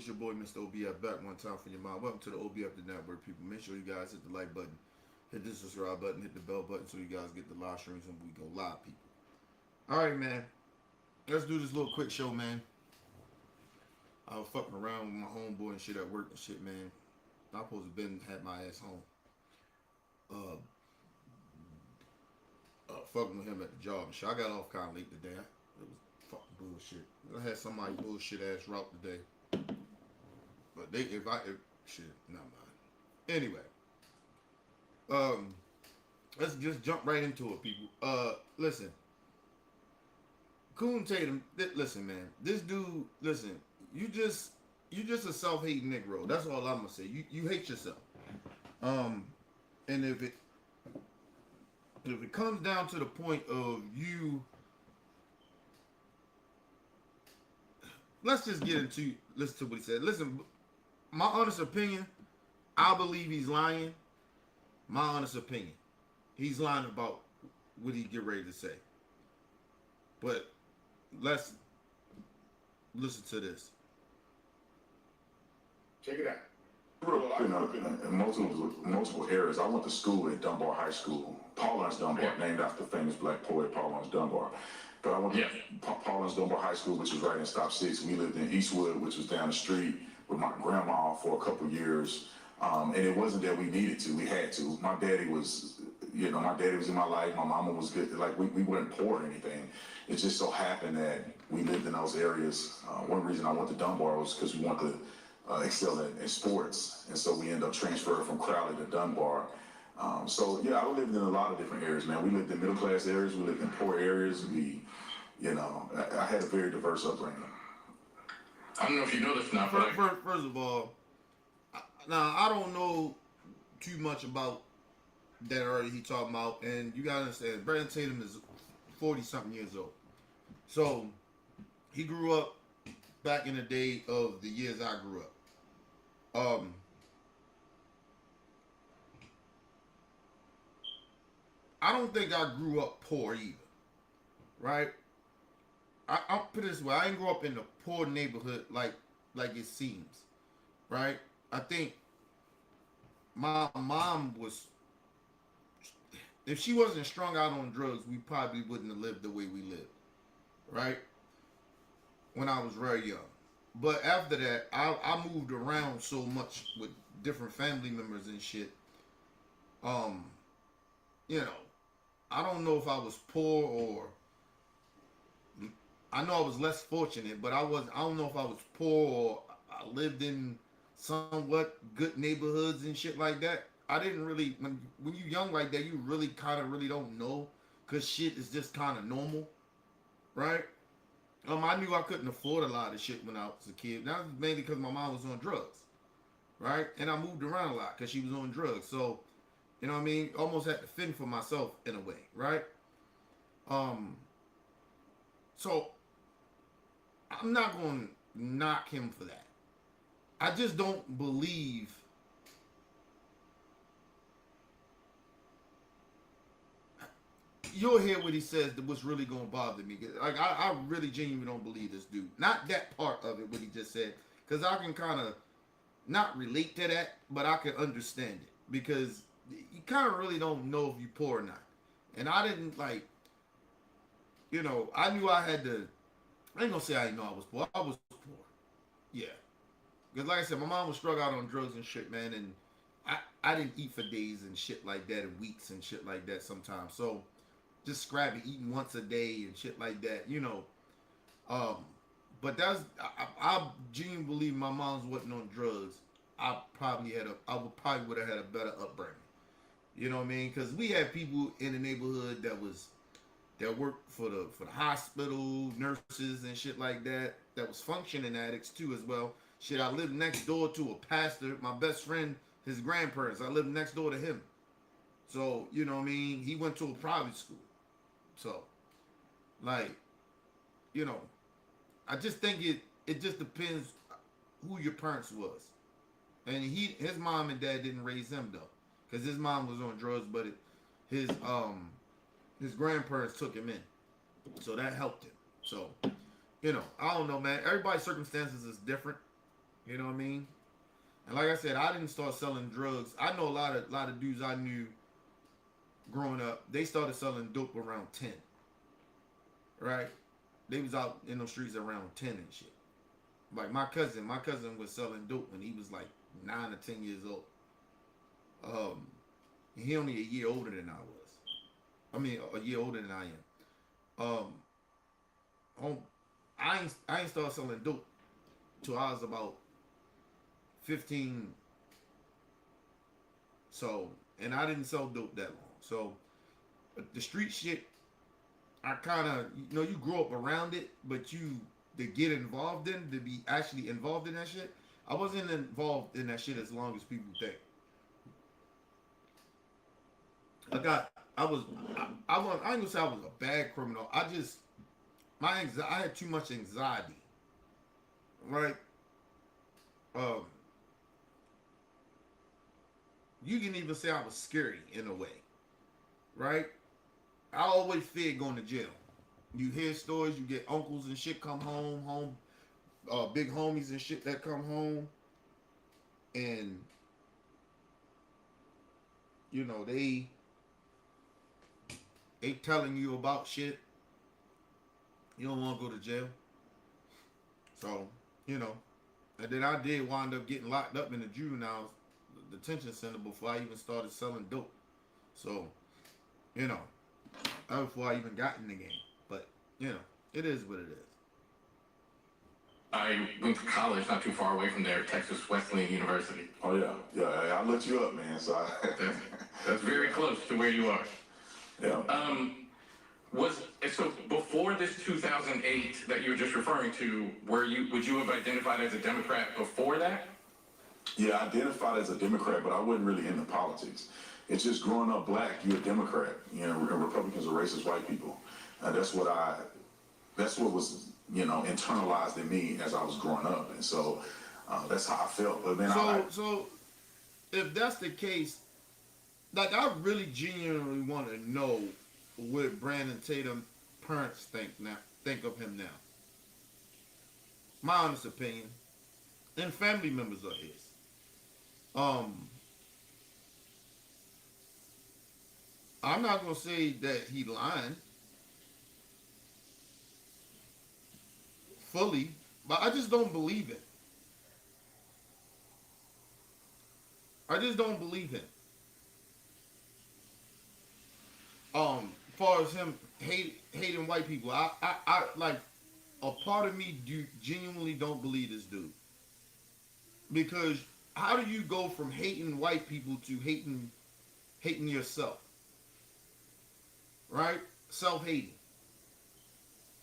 It's your boy, Mr. OBF, back one time for your mind. Welcome to the OBF the Network, people. Make sure you guys hit the like button, hit the subscribe button, hit the bell button so you guys get the live streams when we go live, people. All right, man. Let's do this little quick show, man. I was fucking around with my homeboy and shit at work and shit, man. I supposed to been had my ass home. Uh, fucking with him at the job and shit. I got off kind of late today. It was fucking bullshit. I had somebody bullshit ass route today. But if shit, never mind. Anyway, let's just jump right into it, people. Listen, Coon Tatum. Listen, man, this dude. Listen, you just a self-hating Negro. That's all I'm gonna say. You hate yourself. And if it comes down to the point of you, let's just get into listen to what he said. Listen, my honest opinion, I believe he's lying. My honest opinion, he's lying about what he get ready to say. But let's listen to this. Check it out. Grew up in multiple areas. I went to school at Dunbar High School. Paulins Dunbar, named after famous black poet Paulins Dunbar. But I went to Paulins Dunbar High School, which was right in Stop 6. We lived in Eastwood, which was down the street with my grandma for a couple years. And it wasn't that we needed to, we had to. My daddy was in my life. My mama was good. Like, we weren't poor or anything. It just so happened that we lived in those areas. One reason I went to Dunbar was because we wanted to excel in sports. And so we ended up transferring from Crowley to Dunbar. I lived in a lot of different areas, man. We lived in middle class areas. We lived in poor areas. I had a very diverse upbringing. I don't know if you know this or not, but First of all, now I don't know too much about that area he talking about, and you gotta understand, Brandon Tatum is 40-something years old, so he grew up back in the day of the years I grew up. I don't think I grew up poor either, right? I'll put it this way: I didn't grow up in a poor neighborhood like it seems, right? I think my mom was. If she wasn't strung out on drugs, we probably wouldn't have lived the way we lived, right? When I was very young. But after that, I moved around so much with different family members and shit. I don't know if I was poor or I know I was less fortunate, but I don't know if I was poor or I lived in somewhat good neighborhoods and shit like that. I didn't really, when you're young like that, you really kind of really don't know because shit is just kind of normal, right? I knew I couldn't afford a lot of shit when I was a kid. That was mainly because my mom was on drugs, right? And I moved around a lot because she was on drugs. So, you know what I mean? Almost had to fend for myself in a way, right? So I'm not going to knock him for that. I just don't believe you'll hear what he says that what's really going to bother me. Like, I really genuinely don't believe this dude. Not that part of it, what he just said. Because I can kind of not relate to that, but I can understand it. Because you kind of really don't know if you're poor or not. And I didn't, I knew I had to, I ain't going to say I didn't know I was poor. I was poor. Yeah. Because like I said, my mom was strung out on drugs and shit, man. And I didn't eat for days and shit like that and weeks and shit like that sometimes. So, just scrappy, eating once a day and shit like that, But I genuinely believe my mom's wasn't on drugs. I would probably would have had a better upbringing. You know what I mean? Because we had people in the neighborhood that worked for the hospital, nurses and shit like that. That was functioning addicts too as well. Shit, I lived next door to a pastor. My best friend, his grandparents. I lived next door to him. So, you know what I mean? He went to a private school. So, I just think it just depends who your parents was. And his mom and dad didn't raise him though. Because his mom was on drugs, but his grandparents took him in. So that helped him. So, I don't know, man. Everybody's circumstances is different. You know what I mean? And like I said, I didn't start selling drugs. I know a lot of dudes I knew growing up. They started selling dope around 10, right? They was out in those streets around 10 and shit. Like my cousin was selling dope when he was like 9 or 10 years old. Um, he only a year older than I was. I mean, a year older than I am. Um, I ain't started selling dope till I was about 15. So, and I didn't sell dope that long. So, the street shit, I kind of, you grow up around it, but to get involved in, to be actually involved in that shit, I wasn't involved in that shit as long as people think. I ain't gonna say I was a bad criminal. I had too much anxiety, right? Um, you can even say I was scary in a way, right? I always feared going to jail. You hear stories, you get uncles and shit come home, big homies and shit that come home, and they telling you about shit. You don't want to go to jail, so you know. And then I did wind up getting locked up in the juvenile detention center before I even started selling dope. So you know, that was before I even got in the game. But it is what it is. I went to college not too far away from there, Texas Wesleyan University. Oh yeah, yeah. I looked you up, man. So That's very close to where you are. yeah. Was so before this 2008 that you were just referring to, would you have identified as a Democrat before that? Yeah, I identified as a Democrat, but I wasn't really into politics. It's just growing up black, you're a Democrat. Republicans are racist white people. That's what was, internalized in me as I was growing up. And so that's how I felt. But then so if that's the case, like I really genuinely want to know what Brandon Tatum parents think of him now. My honest opinion, and family members of his. I'm not gonna say that he lying fully, but I just don't believe it. I just don't believe him. As far as him hating white people, I like a part of me genuinely don't believe this dude because how do you go from hating white people to hating yourself, right? Self-hating.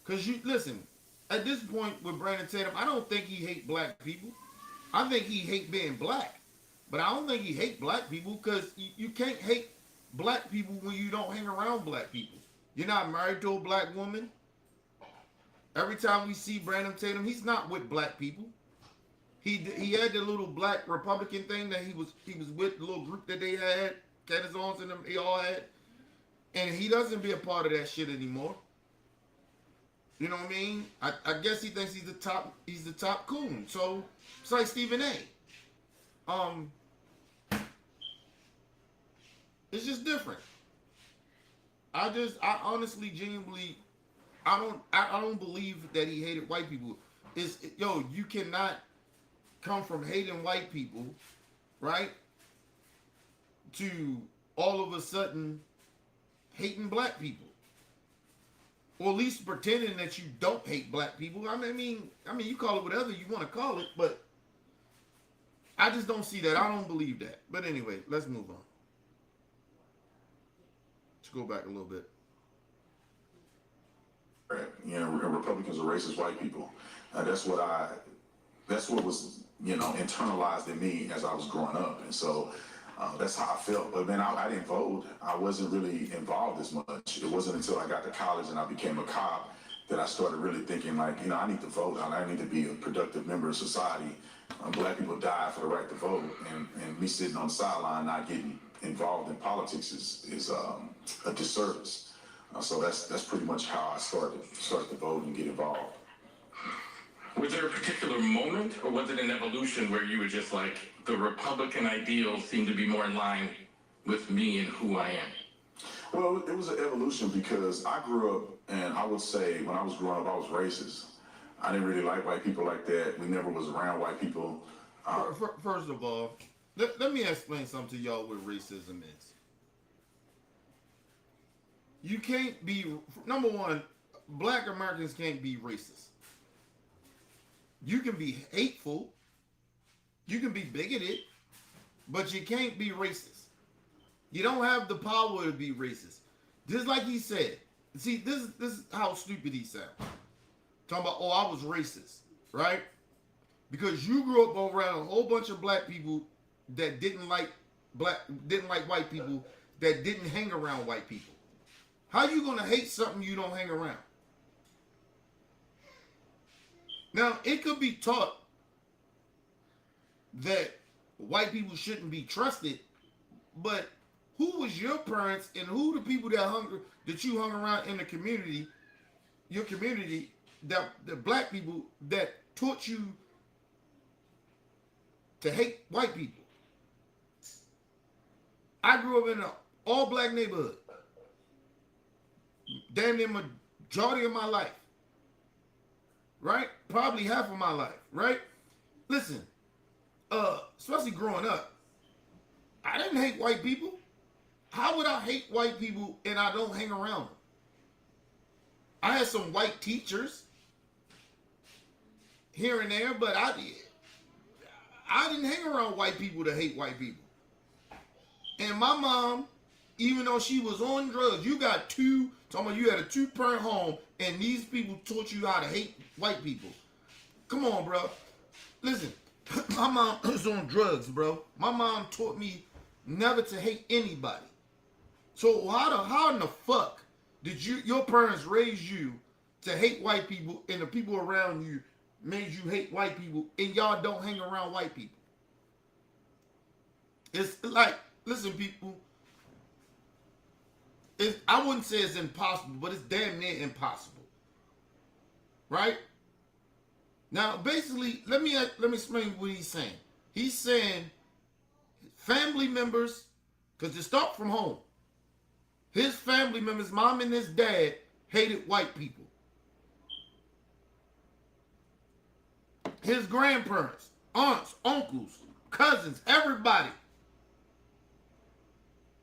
Because you listen, at this point with Brandon Tatum, I don't think he hate black people. I think he hate being black, but I don't think he hate black people because you can't hate black people when you don't hang around black people. You're not married to a black woman. Every time we see Brandon Tatum, he's not with black people. He had the little black Republican thing that he was with, the little group that they had, Candace Owens and them, they all had, and he doesn't be a part of that shit anymore. You know what I mean? I guess he thinks he's the top coon. So it's like Stephen A. It's just different. I honestly, genuinely, I don't believe that he hated white people. You cannot come from hating white people, right, to all of a sudden hating black people. Or at least pretending that you don't hate black people. I mean, you call it whatever you want to call it, but I just don't see that. I don't believe that. But anyway, let's move on. Let's go back a little bit. Republicans are racist white people. That's what was, internalized in me as I was growing up. And so that's how I felt. But then I didn't vote. I wasn't really involved as much. It wasn't until I got to college and I became a cop that I started really thinking like, I need to vote. I need to be a productive member of society. Black people die for the right to vote. And me sitting on the sideline not getting involved in politics is a disservice. So that's pretty much how I started to vote and get involved. Was there a particular moment, or was it an evolution where you were just like, the Republican ideals seem to be more in line with me and who I am? Well, it was an evolution because I grew up, and I would say when I was growing up, I was racist. I didn't really like white people like that. We never was around white people. First of all, let me explain something to y'all what racism is. You can't be, number one, black Americans can't be racist. You can be hateful, you can be bigoted, but you can't be racist. You don't have the power to be racist. Just like he said. See, this is how stupid he sounds. Talking about, oh, I was racist, right? Because you grew up around a whole bunch of black people that didn't like white people, that didn't hang around white people. How you gonna hate something you don't hang around? Now, it could be taught that white people shouldn't be trusted, but who was your parents and who the people that you hung around in the community, your community, that the black people that taught you to hate white people? I grew up in an all-black neighborhood. Damn near majority of my life. Right? Probably half of my life. Right? Listen, especially growing up, I didn't hate white people. How would I hate white people and I don't hang around them? I had some white teachers here and there, but I didn't hang around white people to hate white people. And my mom, even though she was on drugs, you had a two-parent home, and these people taught you how to hate white people. Come on, bro. Listen, my mom was on drugs, bro. My mom taught me never to hate anybody. So how in the fuck did your parents raise you to hate white people, and the people around you made you hate white people, and y'all don't hang around white people? It's like, listen, people, I wouldn't say it's impossible, but it's damn near impossible. Right? Now, basically, let me explain what he's saying. He's saying family members, because it starts from home. His family members, mom and his dad, hated white people. His grandparents, aunts, uncles, cousins, everybody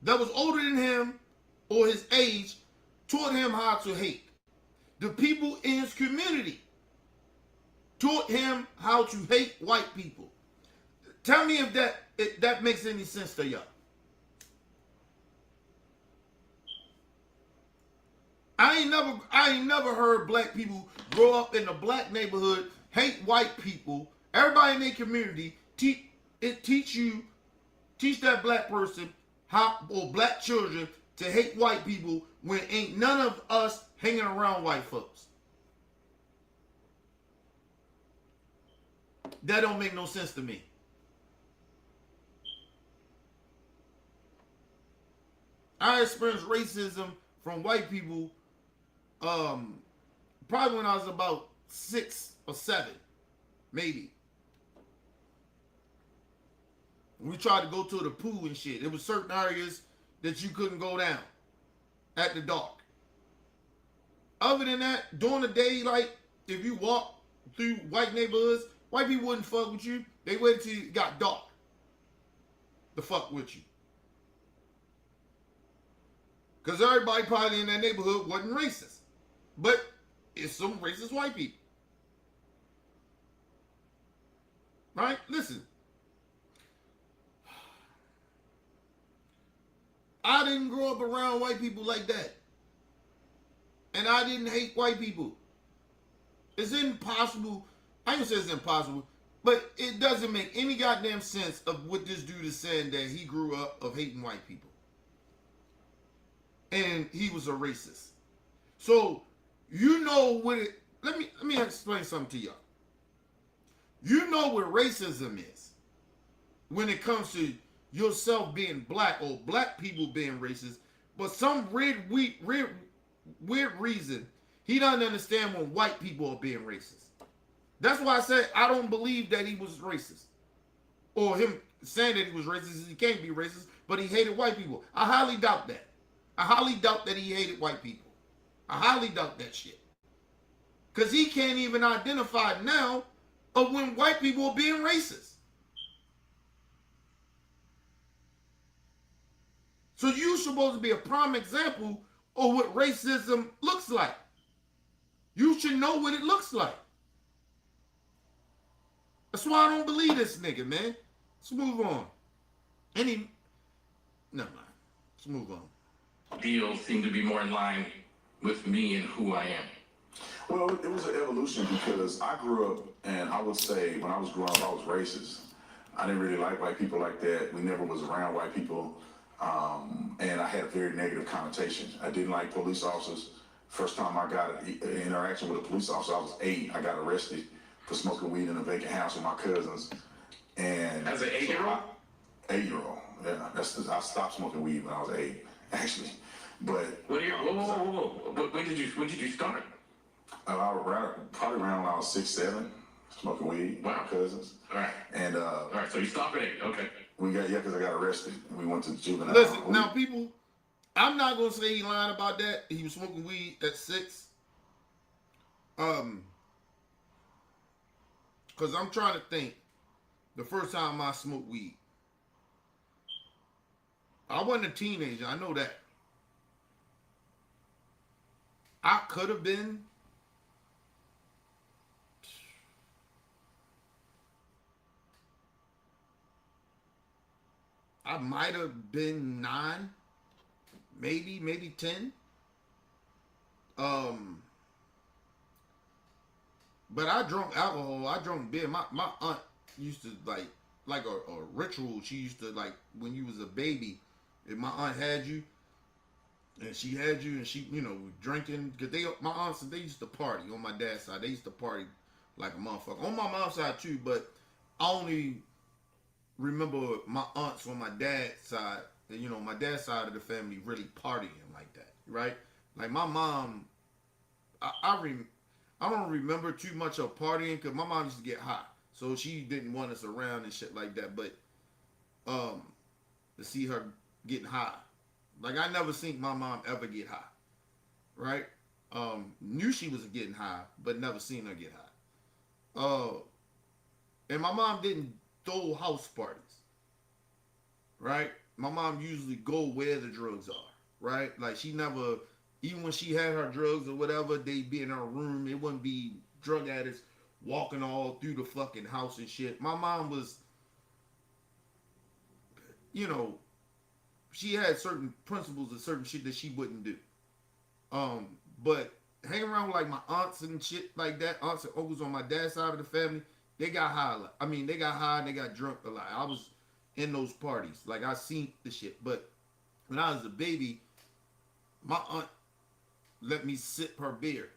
that was older than him or his age taught him how to hate. The people in his community taught him how to hate white people. Tell me if that makes any sense to y'all. I ain't never heard black people grow up in a black neighborhood, hate white people. Everybody in their community teach that black person or black children to hate white people when ain't none of us hanging around white folks. That don't make no sense to me. I experienced racism from white people probably when I was about 6 or 7, maybe. We tried to go to the pool and shit. There was certain areas that you couldn't go down at the dark. Other than that, during the day, like, if you walk through white neighborhoods, white people wouldn't fuck with you. They waited till it got dark to fuck with you. Because everybody probably in that neighborhood wasn't racist. But it's some racist white people. Right? Listen. I didn't grow up around white people like that. And I didn't hate white people. It's impossible. I ain't gonna say it's impossible, but it doesn't make any goddamn sense of what this dude is saying, that he grew up of hating white people. And he was a racist. So, you know what it... Let me explain something to y'all. You know what racism is when it comes to yourself being black or black people being racist, but some weird reason he doesn't understand when white people are being racist. That's why I said I don't believe that he was racist. Or him saying that he was racist, he can't be racist, but he hated white people. I highly doubt that. I highly doubt that he hated white people. I highly doubt that shit. Because he can't even identify now of when white people are being racist. So you're supposed to be a prime example of what racism looks like. You should know what it looks like. That's why I don't believe this nigga, man. Let's move on. Never mind. Let's move on. Deals seem to be more in line with me and who I am. Well, it was an evolution because I grew up, and I would say when I was growing up, I was racist. I didn't really like white people like that. We never was around white people, and I had a very negative connotation. I didn't like police officers. First time I got an interaction with a police officer, I was 8. I got arrested for smoking weed in a vacant house with my cousins. And As an 8-year-old? 8-year-old, yeah. I stopped smoking weed when I was 8, actually. But Whoa. When did you start? Probably around when I was 6, 7, smoking weed with my cousins. All right. And All right, so you stopped at 8. Okay. because I got arrested. We went to juvenile. Listen, now people, I'm not gonna say he lying about that. He was smoking weed at 6. Cause I'm trying to think. The first time I smoked weed, I wasn't a teenager. I know that. I could have been. I might have been 9, maybe 10. But I drank alcohol. I drank beer. My aunt used to like a ritual. She used to, like, when you was a baby, if my aunt had you, and she had you, and she, drinking, because my aunts, they used to party on my dad's side. They used to party like a motherfucker. On my mom's side too, but I only remember my aunts on my dad's side. My dad's side of the family really partying like that, right? Like my mom, I don't remember too much of partying because my mom used to get high, so she didn't want us around and shit like that. But to see her getting high, like I never seen my mom ever get high, right? Knew she was getting high, but never seen her get high. And my mom didn't throw house parties, right? My mom usually go where the drugs are, right? Like she never, even when she had her drugs or whatever, they'd be in her room. It wouldn't be drug addicts walking all through the fucking house and shit. My mom was, she had certain principles and certain shit that she wouldn't do. But hanging around with like my aunts and shit like that, aunts and uncles on my dad's side of the family, they got high a lot. I mean, they got high and they got drunk a lot. I was in those parties. Like, I seen the shit. But when I was a baby, my aunt let me sip her beer,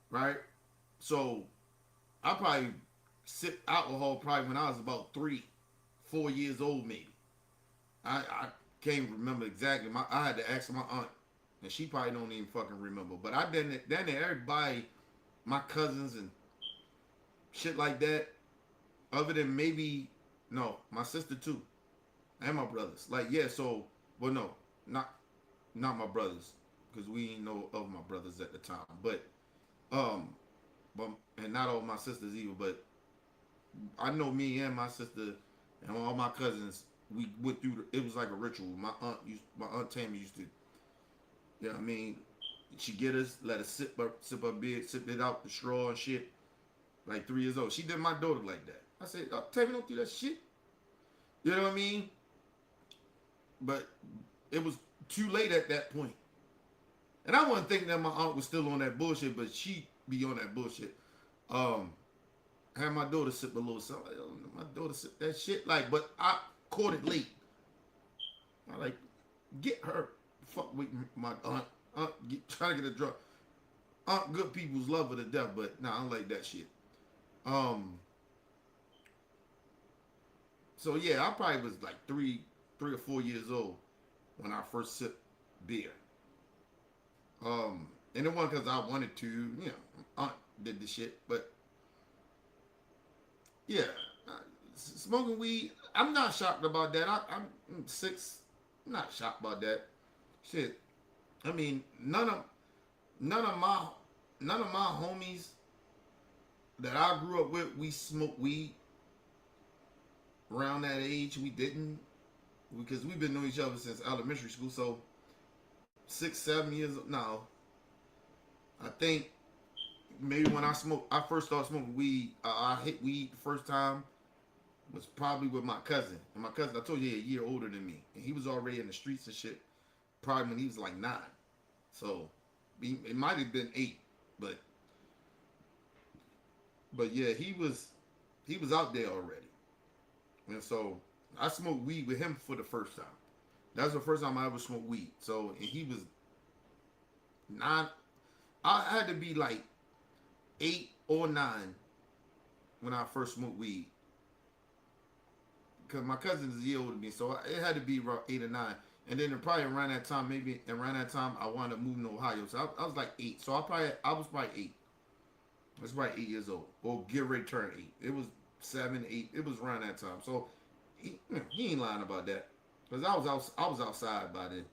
right? So, I probably sipped alcohol probably when I was about 3, 4 years old, maybe. I can't remember exactly. I had to ask my aunt, and she probably don't even fucking remember. But I didn't. Then everybody, my cousins and shit like that, other than maybe, no, my sister too, and my brothers. Like, yeah, so, well, no, not my brothers, because we didn't know of my brothers at the time. But and not all my sisters either. But I know me and my sister and all my cousins, we went through. It was like a ritual. My aunt Tammy used to, you know what I mean? She get us, let us sip her beer, sip it out the straw and shit. Like 3 years old. She did my daughter like that. I said, Tammy, don't do that shit. You know what I mean? But it was too late at that point. And I wasn't thinking that my aunt was still on that bullshit, but she be on that bullshit. Had my daughter sip a little something. My daughter sip that shit. Like, but I caught it late. I like, get her. Fuck with my aunt. Trying to get a drug. Aunt good people's love her to death, but nah, I don't like that shit. So yeah, I probably was like 3 or 4 years old when I first sipped beer. And it wasn't because I wanted to, aunt did the shit, but yeah, uh, smoking weed. I'm not shocked about that. I'm 6. I'm not shocked about that. Shit. I mean, none of my none of my homies that I grew up with, we smoked weed around that age. We didn't because we've been knowing each other since elementary school. So 6, 7 years now. I think maybe when I first started smoking weed, I hit weed the first time was probably with my cousin. And my cousin, I told you, he a year older than me, and he was already in the streets and shit. Probably when he was like 9. So it might have been 8, but yeah, he was out there already, and so I smoked weed with him for the first time. That was the first time I ever smoked weed. So and he was 9. I had to be like 8 or 9 when I first smoked weed. Because my cousin is a year older than me, so it had to be around 8 or 9. And then probably around that time, I wound up moving to Ohio. So I was like 8. So I was probably 8. I was probably 8 years old. Or get ready to turn 8. It was 7, 8. It was around that time. So he ain't lying about that. Because I was outside by then.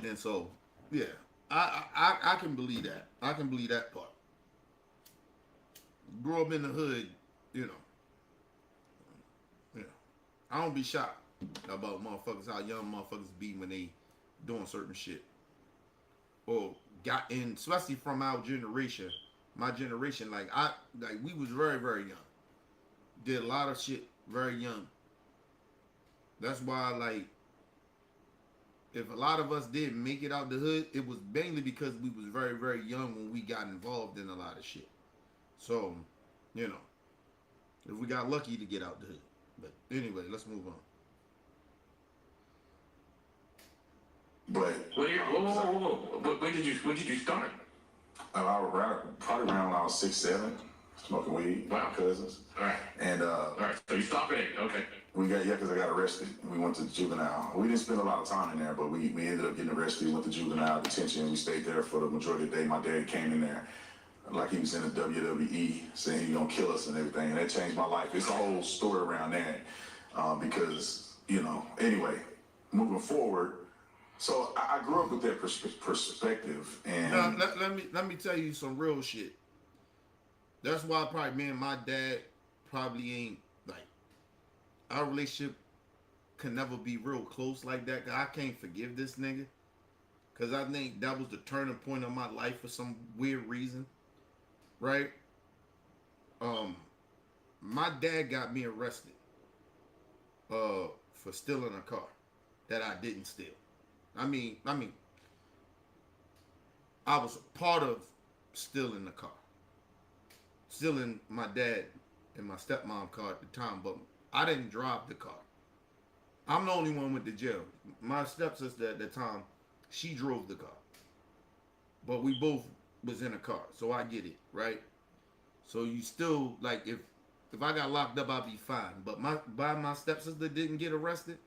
And so, yeah. I can believe that. I can believe that part. Grew up in the hood, you know. Yeah. I don't be shocked about motherfuckers, how young motherfuckers be when they doing certain shit. Or got in, especially from our generation. My generation, like we was very, very young. Did a lot of shit very young. That's why, like, if a lot of us didn't make it out the hood, it was mainly because we was very, very young when we got involved in a lot of shit. So, you know, if we got lucky to get out the hood. But anyway, let's move on. But Whoa. When did you start? Probably around when I was 6, 7, smoking weed with my cousins. All right. And All right. So you stopped at 8. Okay. because I got arrested. We went to juvenile. We didn't spend a lot of time in there, but we ended up getting arrested. We went to juvenile detention. We stayed there for the majority of the day. My dad came in there like he was in the WWE, saying he gonna kill us and everything. And that changed my life. It's a whole story around that because, anyway, moving forward. So I grew up with that perspective. And Now, let me tell you some real shit. That's why probably me and my dad probably ain't, like, our relationship can never be real close like that. Cause I can't forgive this nigga. Cause I think that was the turning point of my life for some weird reason. Right? My dad got me arrested for stealing a car that I didn't steal. I mean, I was a part of stealing the car. Stealing my dad and my stepmom car at the time, but I didn't drive the car. I'm the only one went to jail. My stepsister at the time, she drove the car. But we both was in a car, so I get it, right? So you still, like, if I got locked up, I'd be fine. But my stepsister didn't get arrested,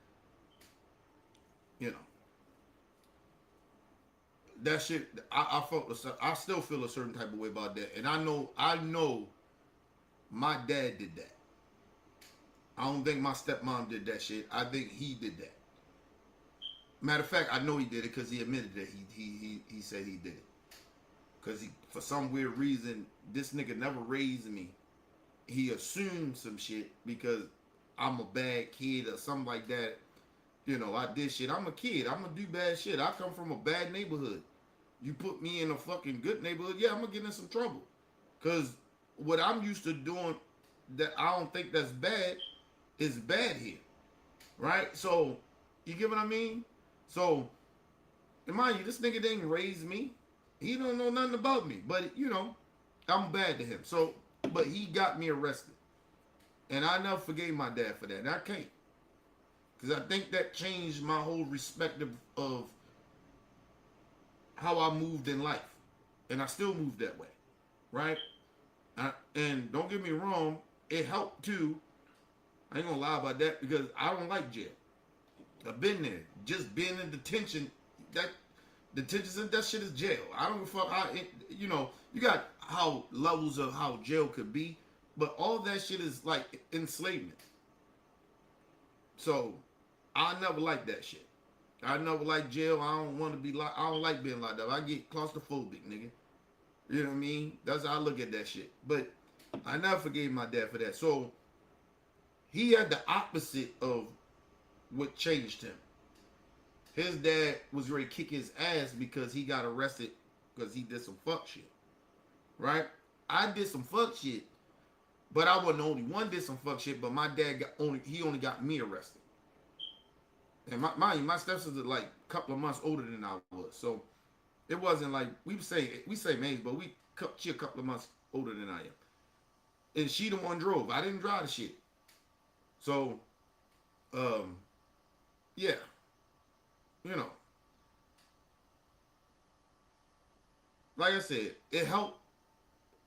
that shit, I still feel a certain type of way about that. And I know my dad did that. I don't think my stepmom did that shit. I think he did that. Matter of fact, I know he did it because he admitted that he said he did it. Because for some weird reason, this nigga never raised me. He assumed some shit because I'm a bad kid or something like that. I did shit. I'm a kid. I'm gonna do bad shit. I come from a bad neighborhood. You put me in a fucking good neighborhood, yeah, I'm gonna get in some trouble. Cause what I'm used to doing that I don't think that's bad is bad here. Right? So, you get what I mean? So, mind you, this nigga didn't raise me. He don't know nothing about me. But, I'm bad to him. So, but he got me arrested. And I never forgave my dad for that. And I can't. Because I think that changed my whole respect of how I moved in life. And I still move that way. Right? And don't get me wrong, it helped too. I ain't gonna lie about that because I don't like jail. I've been there. Just being in detention, Detention center, that shit is jail. I don't give a fuck. You know, you got how levels of how jail could be, but all that shit is like enslavement. So I never liked that shit. I never liked jail. I don't want to be like. I don't like being locked up. I get claustrophobic, nigga. You know what I mean? That's how I look at that shit. But I never forgave my dad for that. So he had the opposite of what changed him. His dad was ready to kick his ass because he got arrested because he did some fuck shit. Right? I did some fuck shit, but I wasn't the only one did some fuck shit, but my dad only got me arrested. And my stepsister like a couple of months older than I was. So it wasn't like we say age, but she a couple of months older than I am. And she the one drove. I didn't drive the shit. So yeah. You know. Like I said, it helped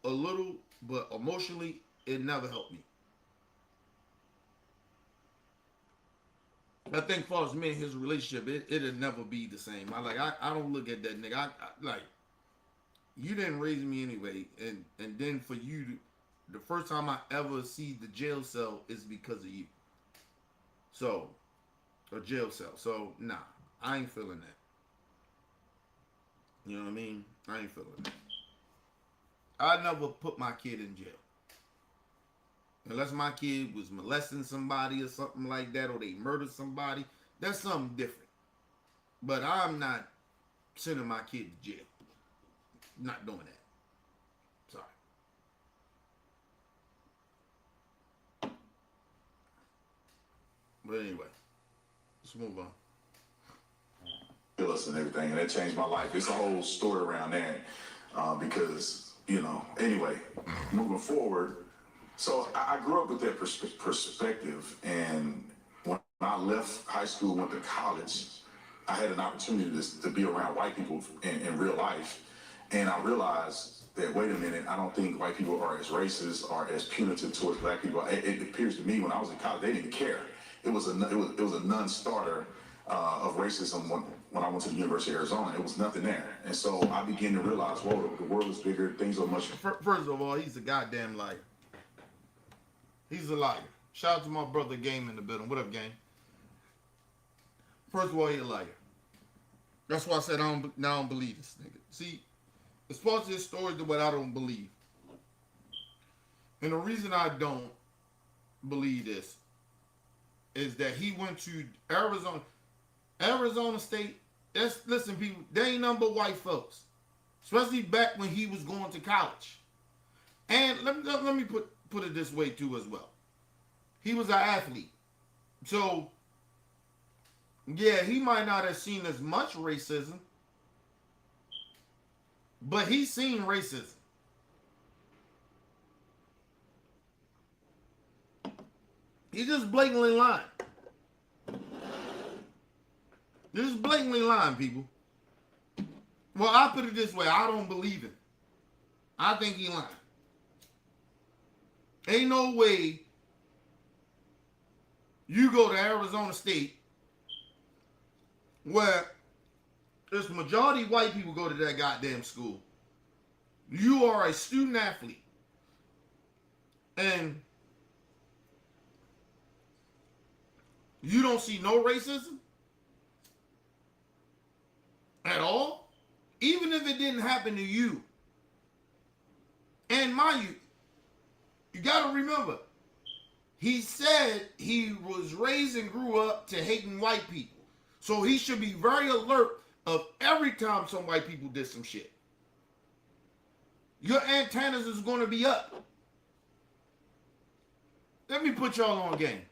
a little, but emotionally it never helped me. I think for me and his relationship, it'll never be the same. I don't look at that nigga. I like you didn't raise me anyway, and then for you to, the first time I ever see the jail cell is because of you. So, a jail cell. So nah, I ain't feeling that. You know what I mean? I ain't feeling that. I never put my kid in jail. Unless my kid was molesting somebody or something like that, or they murdered somebody, that's something different. But I'm not sending my kid to jail. Not doing that. Sorry. But anyway, let's move on. And everything, and that changed my life. It's a whole story around that because, you know, anyway, moving forward. So I grew up with that perspective, and when I left high school, went to college, I had an opportunity to be around white people in real life, and I realized that, wait a minute, I don't think white people are as racist or as punitive towards black people. It appears to me when I was in college, they didn't care. It was a non-starter of racism when I went to the University of Arizona. It was nothing there, and so I began to realize, whoa, the world is bigger. Things are much. First of all, he's a goddamn liar. He's a liar. Shout out to my brother Game in the building. What up, Game? First of all, he's a liar. That's why I said I don't believe this nigga. See, as far as this story is what I don't believe. And the reason I don't believe this is that he went to Arizona State. Listen, people, they ain't nothing but white folks. Especially back when he was going to college. And let me put it this way too as well. He was an athlete. So, yeah, he might not have seen as much racism, but he's seen racism. He's just blatantly lying. Just blatantly lying, people. Well, I'll put it this way. I don't believe him. I think he lying. Ain't no way you go to Arizona State where there's majority white people go to that goddamn school. You are a student athlete. And you don't see no racism at all? Even if it didn't happen to you. And mind you, you got to remember, he said he was raised and grew up to hating white people. So he should be very alert of every time some white people did some shit. Your antennas is going to be up. Let me put y'all on game.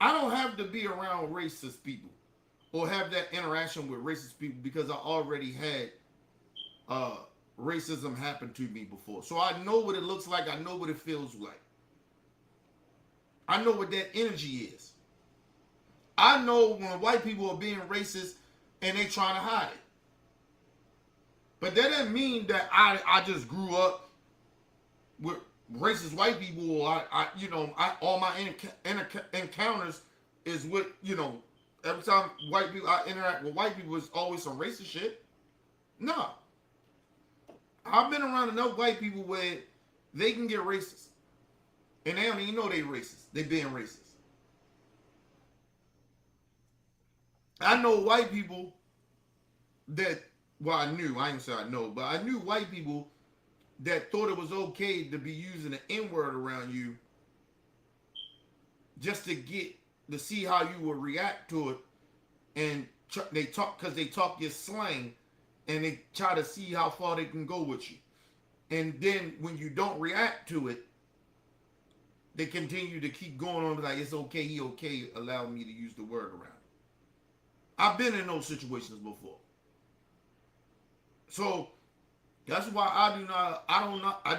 I don't have to be around racist people or have that interaction with racist people because I already had racism happened to me before. So I know what it looks like. I know what it feels like. I know what that energy is. I know when white people are being racist and they trying to hide it. But that doesn't mean that I just grew up with racist white people, or all my encounters is with, every time white people I interact with white people, it's always some racist shit. No, I've been around enough white people where they can get racist, and they don't even know they racist. They being racist. I know white people that, well, I knew, I ain't say I know, but I knew white people that thought it was okay to be using the N word around you just to see how you would react to it, and they talk because they talk your slang, and they try to see how far they can go with you, and then when you don't react to it, they continue to keep going on like it's okay, he okay, allow me to use the word around. I've been in those situations before. So that's why I do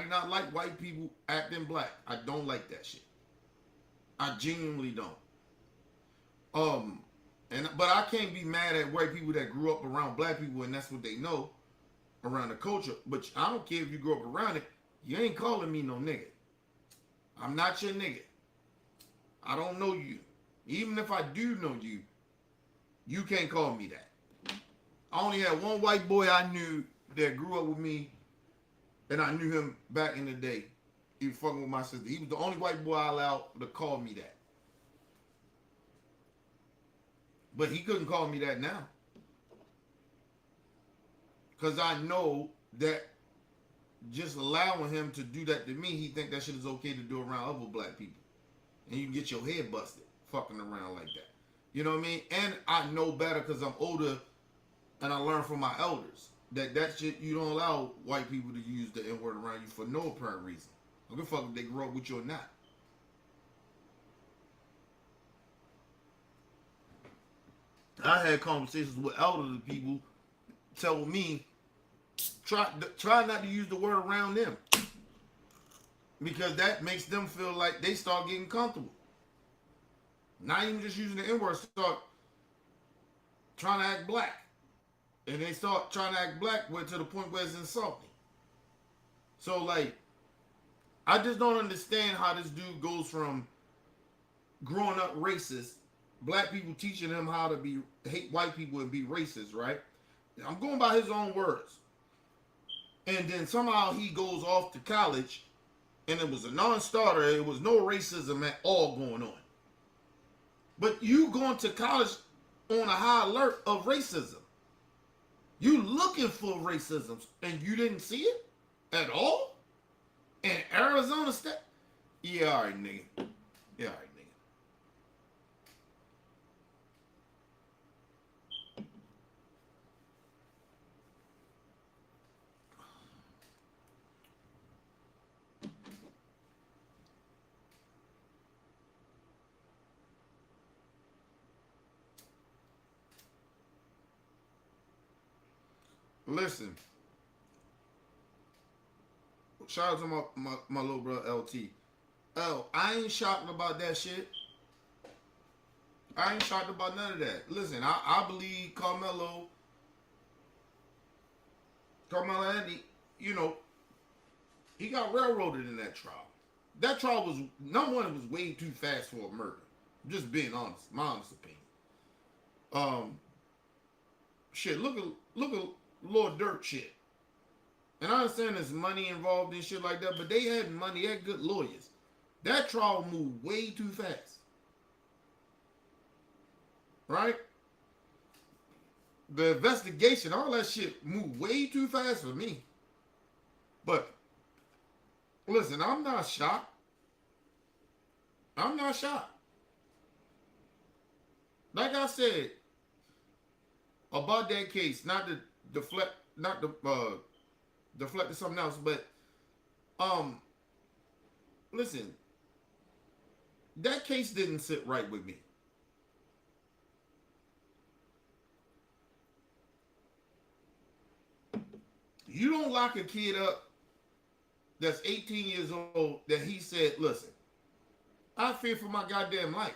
not like white people acting black. I don't like that shit. I genuinely don't. But I can't be mad at white people that grew up around black people and that's what they know around the culture. But I don't care if you grew up around it. You ain't calling me no nigga. I'm not your nigga. I don't know you. Even if I do know you, you can't call me that. I only had one white boy I knew that grew up with me, and I knew him back in the day. He was fucking with my sister. He was the only white boy I allowed to call me that. But he couldn't call me that now. Because I know that just allowing him to do that to me, he think that shit is okay to do around other black people. And you can get your head busted fucking around like that. You know what I mean? And I know better because I'm older and I learned from my elders that shit, you don't allow white people to use the N-word around you for no apparent reason. I don't give a fuck if they grew up with you or not. I had conversations with elderly people tell me try not to use the word around them because that makes them feel like they start getting comfortable. Not even just using the N-word, start trying to act black. And they start trying to act black to the point where it's insulting. So, like, I just don't understand how this dude goes from growing up racist, black people teaching him how to hate white people and be racist, right? I'm going by his own words. And then somehow he goes off to college and it was a non-starter. It was no racism at all going on. But you going to college on a high alert of racism. You looking for racism and you didn't see it at all? In Arizona State? Yeah, all right, nigga. Yeah, all right, nigga. Listen. Shout out to my little brother LT. Oh, I ain't shocked about that shit. I ain't shocked about none of that. Listen, I believe Carmelo Anthony, he got railroaded in that trial. That trial was, number one, it was way too fast for a murder. I'm just being honest, my honest opinion. Shit, look at Lord Dirt shit. And I understand there's money involved in shit like that, but they had money, they had good lawyers. That trial moved way too fast. Right? The investigation, all that shit moved way too fast for me. But, listen, I'm not shocked. I'm not shocked. Like I said, about that case, not to deflect to something else, but listen, that case didn't sit right with me. You don't lock a kid up that's 18 years old that he said, listen, I fear for my goddamn life.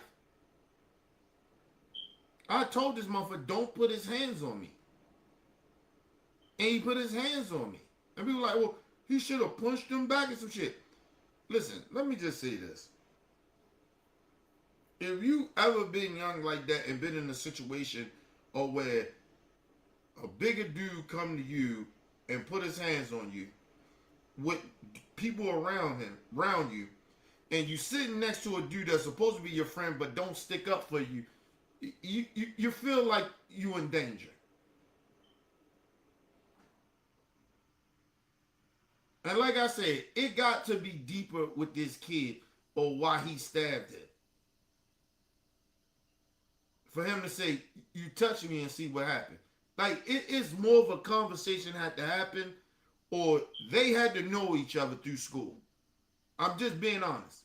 I told this motherfucker, don't put his hands on me. And he put his hands on me. And people were like, well, he should have punched him back and some shit. Listen, let me just say this. if you ever been young like that and been in a situation or where a bigger dude come to you and put his hands on you with people around you, and you sitting next to a dude that's supposed to be your friend but don't stick up for you, you feel like you in danger. And like I said, it got to be deeper with this kid or why he stabbed him. For him to say, you touch me and see what happened. Like, it's more of a conversation had to happen or they had to know each other through school. I'm just being honest.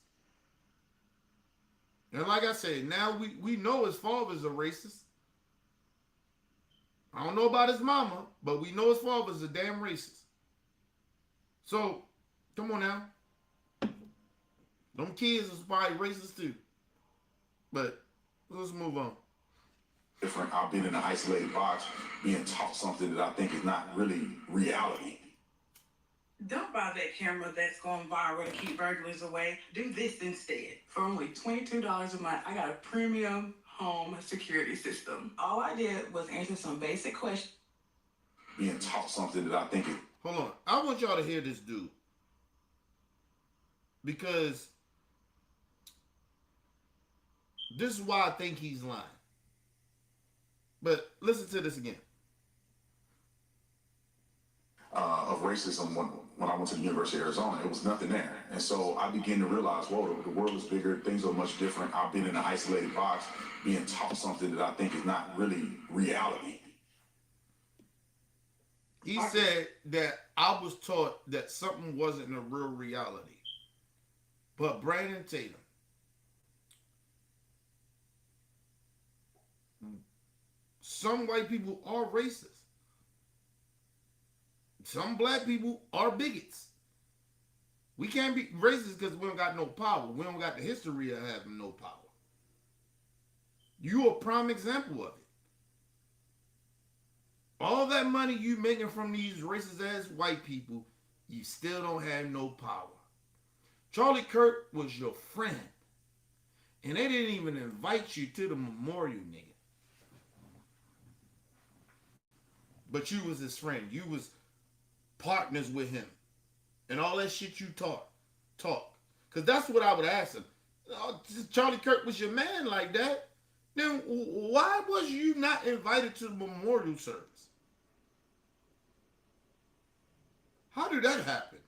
And like I said, now we know his father's a racist. I don't know about his mama, but we know his father's a damn racist. So, come on now. Them kids is probably racist too. But let's move on. Different. I've been in an isolated box, being taught something that I think is not really reality. Don't buy that camera that's going viral to keep burglars away. Do this instead. For only $22 a month, I got a premium home security system. All I did was answer some basic questions. Being taught something that I think is... Hold on. I want y'all to hear this dude. Because this is why I think he's lying. But listen to this again. Of racism when I went to the University of Arizona, it was nothing there. And so I began to realize, whoa, the world is bigger, things are much different. I've been in an isolated box, being taught something that I think is not really reality. He said that I was taught that something wasn't a real reality. But Brandon Tatum, some white people are racist. Some black people are bigots. We can't be racist because we don't got no power. We don't got the history of having no power. You a prime example of it. All that money you making from these racist ass white people, you still don't have no power. Charlie Kirk was your friend. And they didn't even invite you to the memorial, nigga. But you was his friend. You was partners with him. And all that shit you talk. Because that's what I would ask him. Charlie Kirk was your man like that. Then why was you not invited to the memorial service? How did that happen?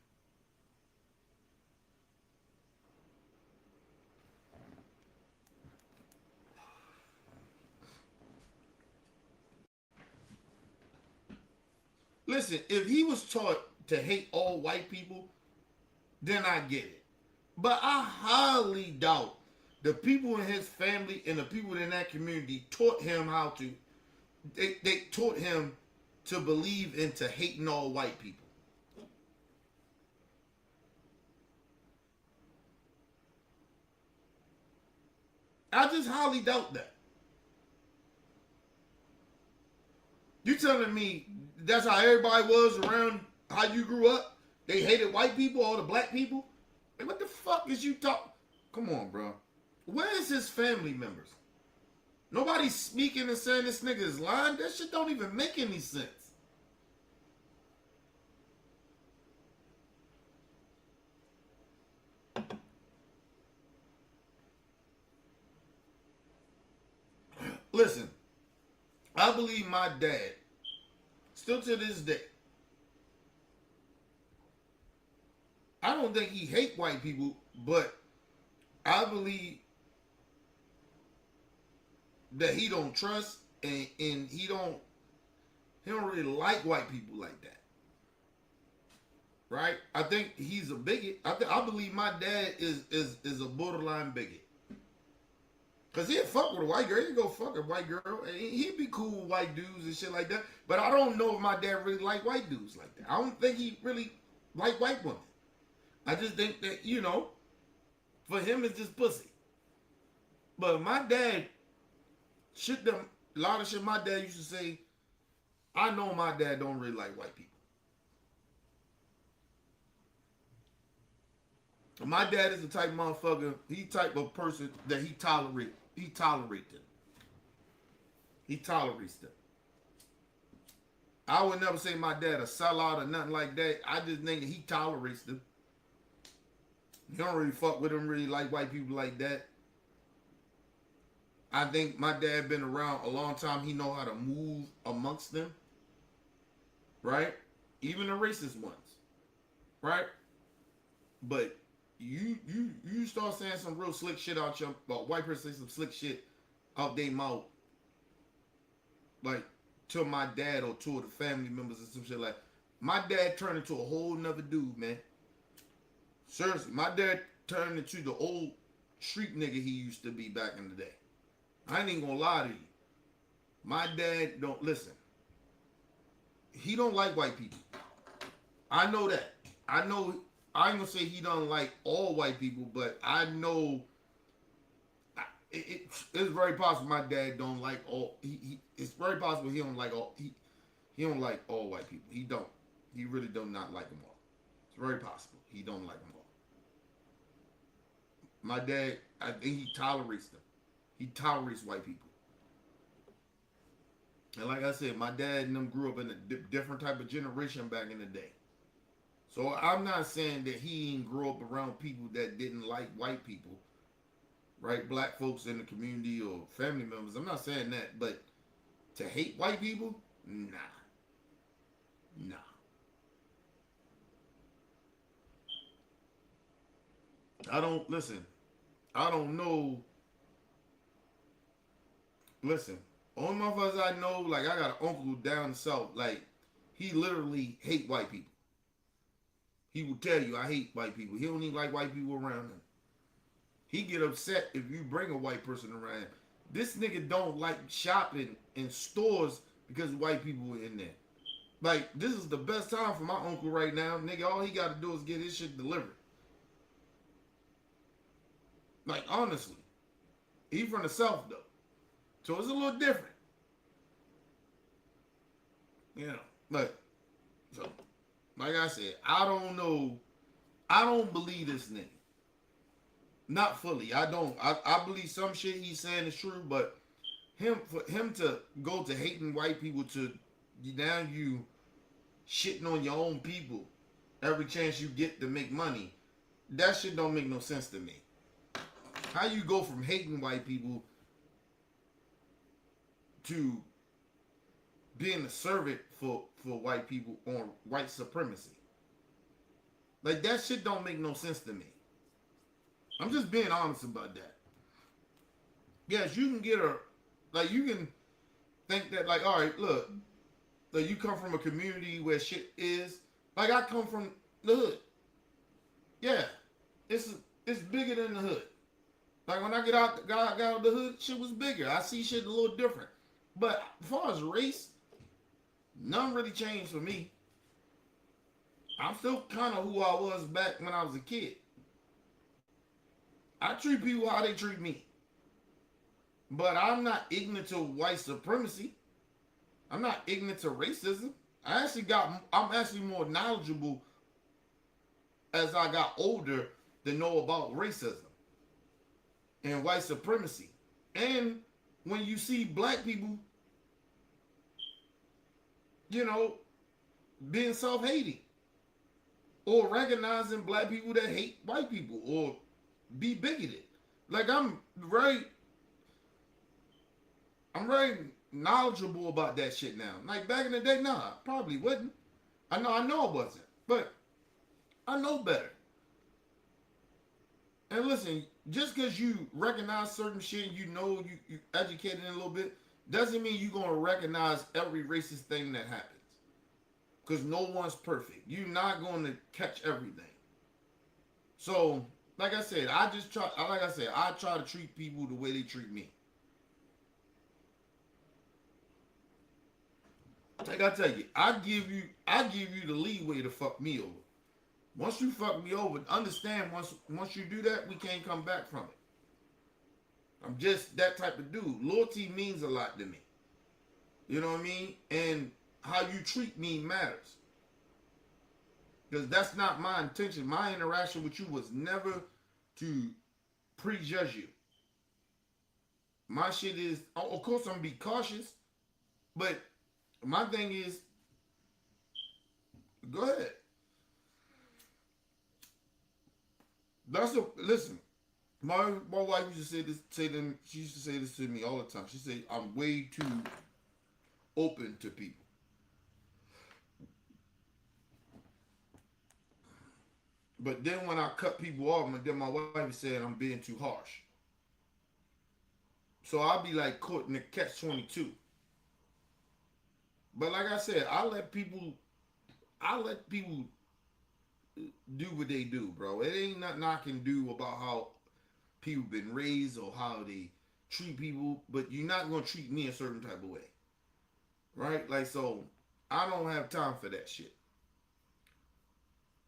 Listen, if he was taught to hate all white people, then I get it. But I highly doubt the people in his family and the people in that community taught him how to. They taught him to believe into hating all white people. I just highly doubt that. You telling me that's how everybody was around how you grew up? They hated white people, all the black people? Like, what the fuck is you talking? Come on, bro. Where is his family members? Nobody's speaking and saying this nigga is lying. That shit don't even make any sense. Listen, I believe my dad, still to this day, I don't think he hate white people, but I believe that he don't trust and he don't really like white people like that. Right? I think he's a bigot. I believe my dad is a borderline bigot. Cause he'd fuck with a white girl. He'd go fuck a white girl. And he'd be cool with white dudes and shit like that. But I don't know if my dad really liked white dudes like that. I don't think he really liked white women. I just think that, for him it's just pussy. But my dad, a lot of shit my dad used to say, I know my dad don't really like white people. My dad is the type of motherfucker. He type of person that he tolerate. He tolerate them. He tolerates them. I would never say my dad a sellout or nothing like that. I just think that he tolerates them. He don't really fuck with them, really like white people like that. I think my dad been around a long time. He know how to move amongst them. Right? Even the racist ones. Right? But you start saying some real slick shit out your white person say some slick shit out their mouth. Like to my dad or to the family members and some shit like my dad turned into a whole nother dude, man. Seriously, my dad turned into the old street nigga he used to be back in the day. I ain't even gonna lie to you. My dad don't listen. He don't like white people. I know that. I know I ain't gonna say he don't like all white people, but I know it's very possible my dad don't like all. It's very possible he don't like all. He don't like all white people. He don't. He really do not like them all. It's very possible he don't like them all. My dad, I think he tolerates them. He tolerates white people. And like I said, my dad and them grew up in a different type of generation back in the day. So I'm not saying that he ain't grew up around people that didn't like white people, right? Black folks in the community or family members. I'm not saying that, but to hate white people, nah. I don't listen. I don't know. Listen, only motherfuckers I know, like I got an uncle down south, like he literally hate white people. He will tell you, I hate white people. He don't even like white people around him. He get upset if you bring a white person around him. This nigga don't like shopping in stores because white people are in there. Like, this is the best time for my uncle right now. Nigga, all he got to do is get his shit delivered. Like, honestly. He from the South, though. So it's a little different. You know, but, so, like I said, I don't know. I don't believe this nigga. Not fully. I don't. I believe some shit he's saying is true, but for him to go to hating white people to now you shitting on your own people every chance you get to make money, that shit don't make no sense to me. How you go from hating white people to being a servant for white people on white supremacy? Like, that shit don't make no sense to me. I'm just being honest about that. Yes, you can get like, you can think that, like, all right, look, like, you come from a community where shit is, like, I come from the hood. Yeah, it's bigger than the hood. Like, when I got out of the hood, shit was bigger. I see shit a little different. But as far as race, none really changed for me. I'm still kind of who I was back when I was a kid. I treat people how they treat me. But I'm not ignorant to white supremacy. I'm not ignorant to racism. I'm actually more knowledgeable as I got older to know about racism and white supremacy. And when you see black people, you know, being self-hating or recognizing black people that hate white people or be bigoted. Like, I'm very knowledgeable about that shit now. Like, back in the day, nah, I probably wouldn't. I know I wasn't. But I know better. And listen, just because you recognize certain shit, you know you educated in a little bit, doesn't mean you're going to recognize every racist thing that happens. Because no one's perfect. You're not going to catch everything. So, like I said, I try to treat people the way they treat me. Like I tell you, I give you the leeway to fuck me over. Once you fuck me over, understand once you do that, we can't come back from it. I'm just that type of dude. Loyalty means a lot to me. You know what I mean? And how you treat me matters. Because that's not my intention. My interaction with you was never to prejudge you. My shit is, of course, I'm gonna be cautious, but my thing is, go ahead. That's a listen. My wife used to she used to say this to me all the time. She said I'm way too open to people. But then when I cut people off, and then my wife said I'm being too harsh. So I'll be like caught in the catch 22. But like I said, I let people do what they do, bro. It ain't nothing I can do about how people been raised or how they treat people, but you're not gonna treat me a certain type of way. Right? Like so I don't have time for that shit.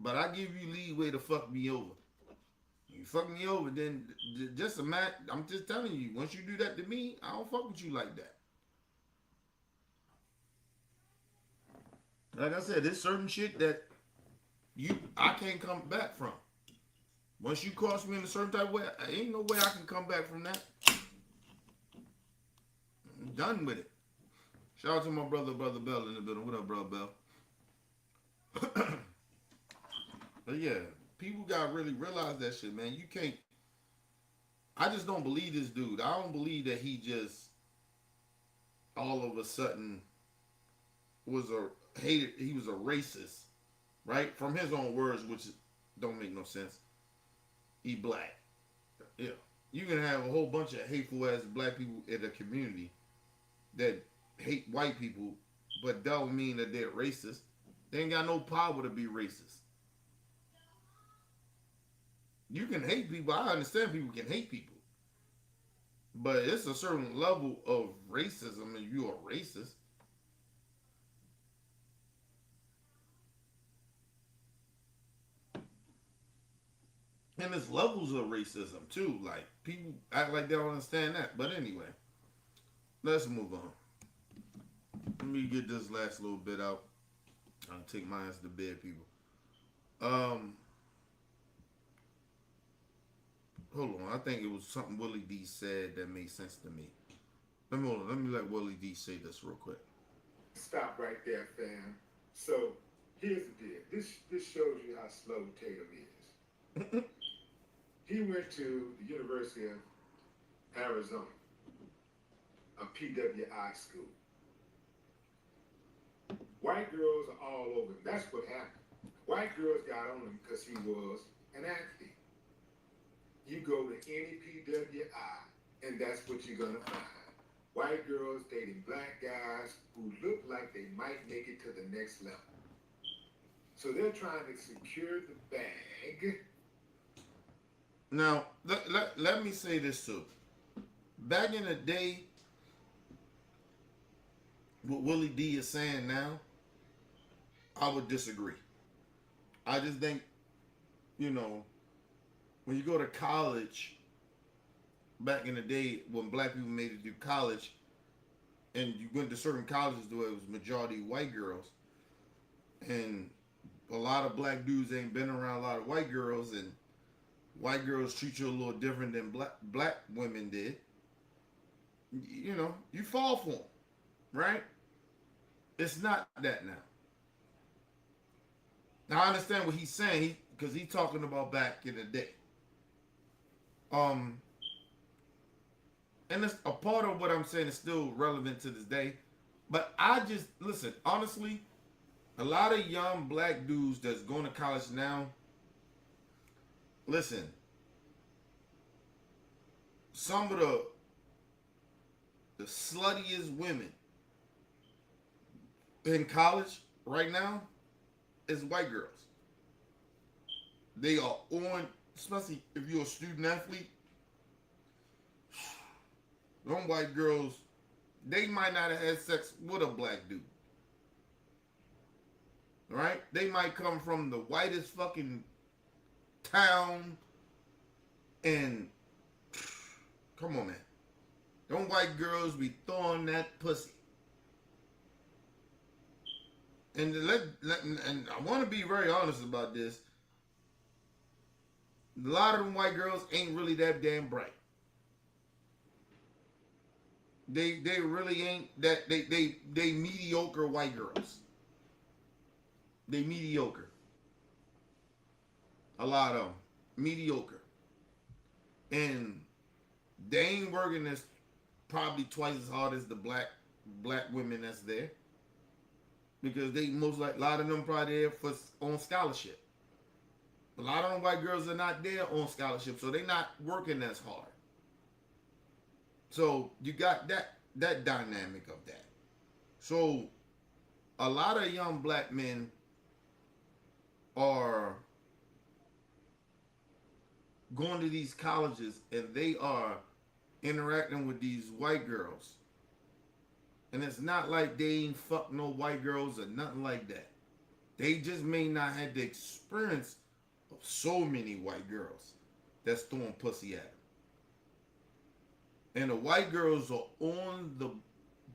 But I give you leeway to fuck me over. You fuck me over, then just imagine. I'm just telling you. Once you do that to me, I don't fuck with you like that. Like I said, there's certain shit that I can't come back from. Once you cross me in a certain type of way, ain't no way I can come back from that. I'm done with it. Shout out to my brother Bell in the building. What up, brother Bell? But yeah, people gotta really realize that shit, man. You can't. I just don't believe this dude. I don't believe that he just all of a sudden was a hated. He was a racist, right? From his own words, which don't make no sense. He black. Yeah, you can have a whole bunch of hateful ass black people in the community that hate white people, but that don't mean that they're racist. They ain't got no power to be racist. You can hate people. I understand people can hate people. But it's a certain level of racism and you're a racist. And there's levels of racism too. Like people act like they don't understand that. But anyway, let's move on. Let me get this last little bit out. I'll take my ass to bed, people. Hold on. I think it was something Willie D said that made sense to me. Let me let Willie D say this real quick. Stop right there, fam. So here's the deal. This shows you how slow Tatum is. He went to the University of Arizona, a PWI school. White girls are all over him. That's what happened. White girls got on him because he was an athlete. You go to any PWI, and that's what you're gonna find. White girls dating black guys who look like they might make it to the next level. So they're trying to secure the bag. Now, let me say this too. Back in the day, what Willie D is saying now, I would disagree. I just think, when you go to college, back in the day when black people made it through college, and you went to certain colleges where it was majority white girls, and a lot of black dudes ain't been around a lot of white girls, and white girls treat you a little different than black women did. You fall for them, right? It's not that now. Now I understand what he's saying, because he's talking about back in the day. And it's a part of what I'm saying is still relevant to this day. But I just listen, honestly, a lot of young black dudes that's going to college now, listen, some of the sluttiest women in college right now is white girls. They are on, especially if you're a student athlete. Them white girls, they might not have had sex with a black dude. Right? They might come from the whitest fucking town and come on, man. Them white girls be throwing that pussy. And and I want to be very honest about this. A lot of them white girls ain't really that damn bright. They really ain't that they mediocre white girls. They mediocre. A lot of them mediocre, and they ain't working as probably twice as hard as the black women that's there, because they most like a lot of them probably there for on scholarship. A lot of them white girls are not there on scholarship, so they're not working as hard. So you got that dynamic of that. So a lot of young black men are going to these colleges and they are interacting with these white girls. And it's not like they ain't fuck no white girls or nothing like that. They just may not have the experience of so many white girls that's throwing pussy at them. And the white girls are on the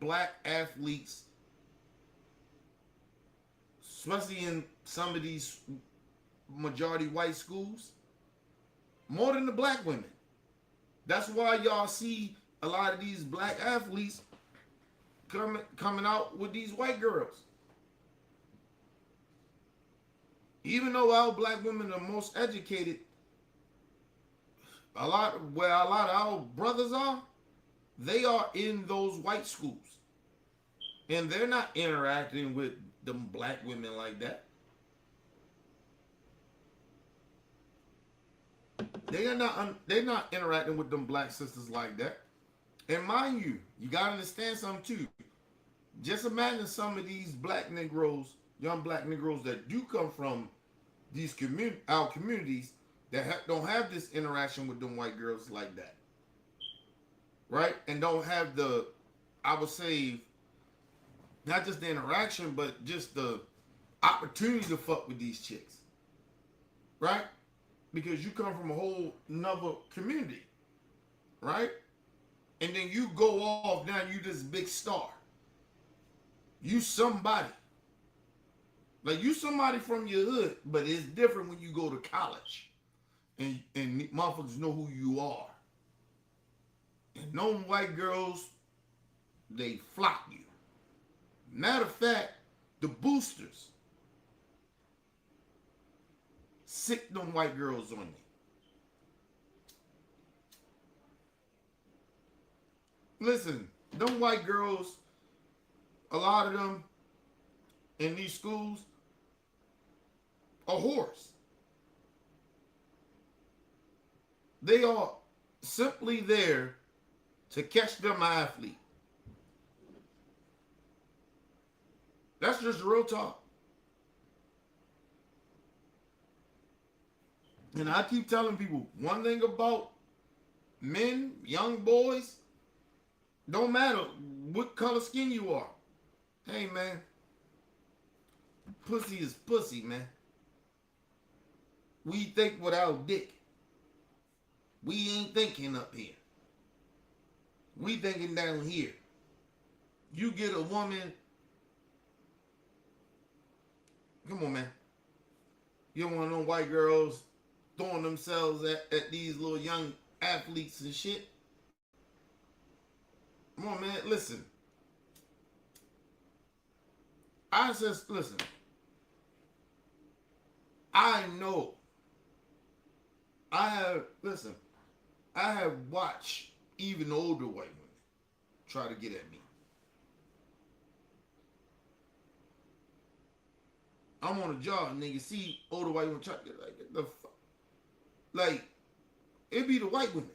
black athletes, especially in some of these majority white schools, more than the black women. That's why y'all see a lot of these black athletes coming out with these white girls. Even though our black women are most educated, where a lot of our brothers are, they are in those white schools. And they're not interacting with them black women like that. They're not interacting with them black sisters like that. And mind you, you gotta understand something too. Just imagine some of these black Negroes, young black Negroes that do come from these our communities that don't have this interaction with them white girls like that, right? And don't have the, I would say, not just the interaction, but just the opportunity to fuck with these chicks, right? Because you come from a whole nother community, right? And then you go off, now you this big star. You somebody. Like you somebody from your hood, but it's different when you go to college. And motherfuckers know who you are. And them white girls, they flock you. Matter of fact, the boosters sick them white girls on you. Listen, them white girls, a lot of them in these schools are whores. They are simply there to catch them athlete. That's just real talk. And I keep telling people, one thing about men, young boys, don't matter what color skin you are. Hey, man, pussy is pussy, man. We think without dick. We ain't thinking up here. We thinking down here. You get a woman. Come on, man. You don't want no white girls throwing themselves at these little young athletes and shit. Come on, man. Listen. Listen. I know. I have watched even older white women try to get at me. I'm on a job and nigga see older white women try to get like, the fuck? Like, it be the white women.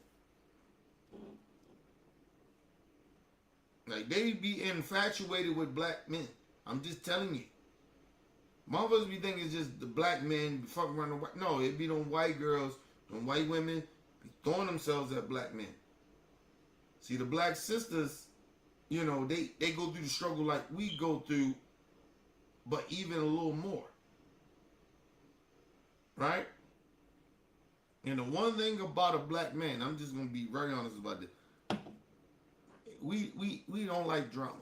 Like, they be infatuated with black men. I'm just telling you. Motherfuckers be thinking it's just the black men fucking around the white. No, it be them white girls, them white women be throwing themselves at black men. See, the black sisters, you know, they go through the struggle like we go through, but even a little more. Right? And the one thing about a black man, I'm just gonna be very honest about this. We don't like drama.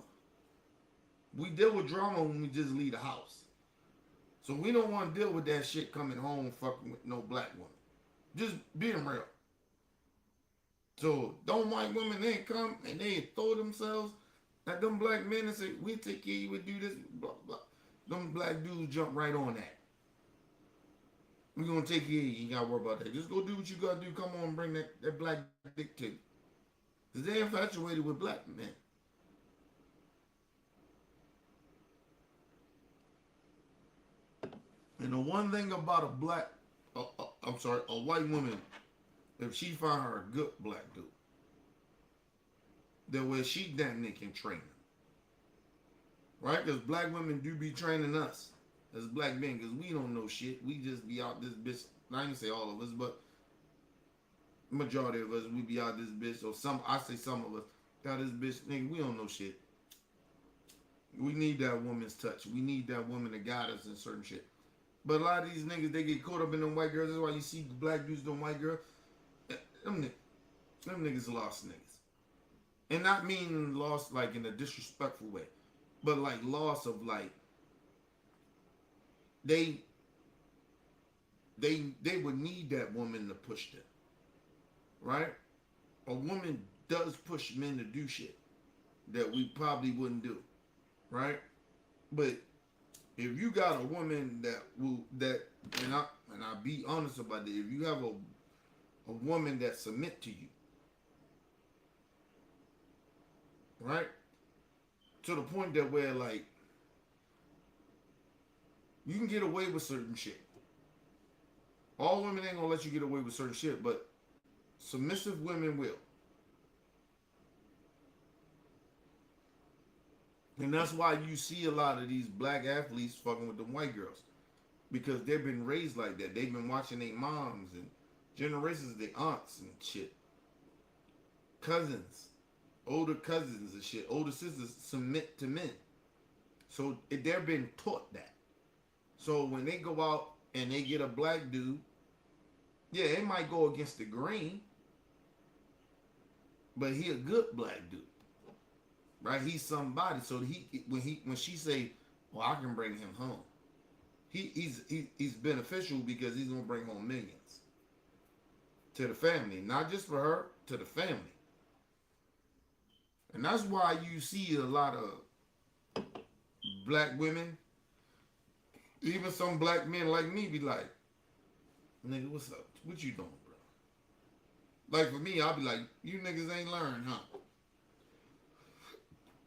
We deal with drama when we just leave the house. So we don't want to deal with that shit coming home fucking with no black woman. Just being real. So don't white women then come and they throw themselves at them black men and say, we take care of you, we do this, blah, blah. Them black dudes jump right on that. We gonna take care of you, you ain't gotta worry about that. Just go do what you gotta do, come on and bring that black dick to you. Cause they infatuated with black men. And the one thing about a white woman, if she find her a good black dude, then where she damn near can train him. Right? Because black women do be training us as black men, because we don't know shit. We just be out this bitch. I ain't gonna say all of us, but majority of us, we be out this bitch. Or I say some of us, got this bitch, nigga, we don't know shit. We need that woman's touch. We need that woman to guide us in certain shit. But a lot of these niggas, they get caught up in them white girls. That's why you see black dudes doing white girls. Them niggas lost niggas. And not meaning lost like in a disrespectful way. But like loss of like, they would need that woman to push them. Right? A woman does push men to do shit that we probably wouldn't do. Right? But if you got a woman and I'll be honest about it, if you have a woman that submit to you, right, to the point that where like you can get away with certain shit. All women ain't gonna let you get away with certain shit, but submissive women will. And that's why you see a lot of these black athletes fucking with them white girls. Because they've been raised like that. They've been watching their moms and generations of their aunts and shit. Cousins. Older cousins and shit. Older sisters submit to men. So they're being taught that. So when they go out and they get a black dude, yeah, it might go against the grain. But he a good black dude. Right? He's somebody. So when she say, well, I can bring him home. He's beneficial because he's gonna bring home millions to the family, not just for her, to the family. And that's why you see a lot of black women, even some black men like me, be like, nigga, what's up? What you doing, bro? Like for me, I'll be like, you niggas ain't learned, huh?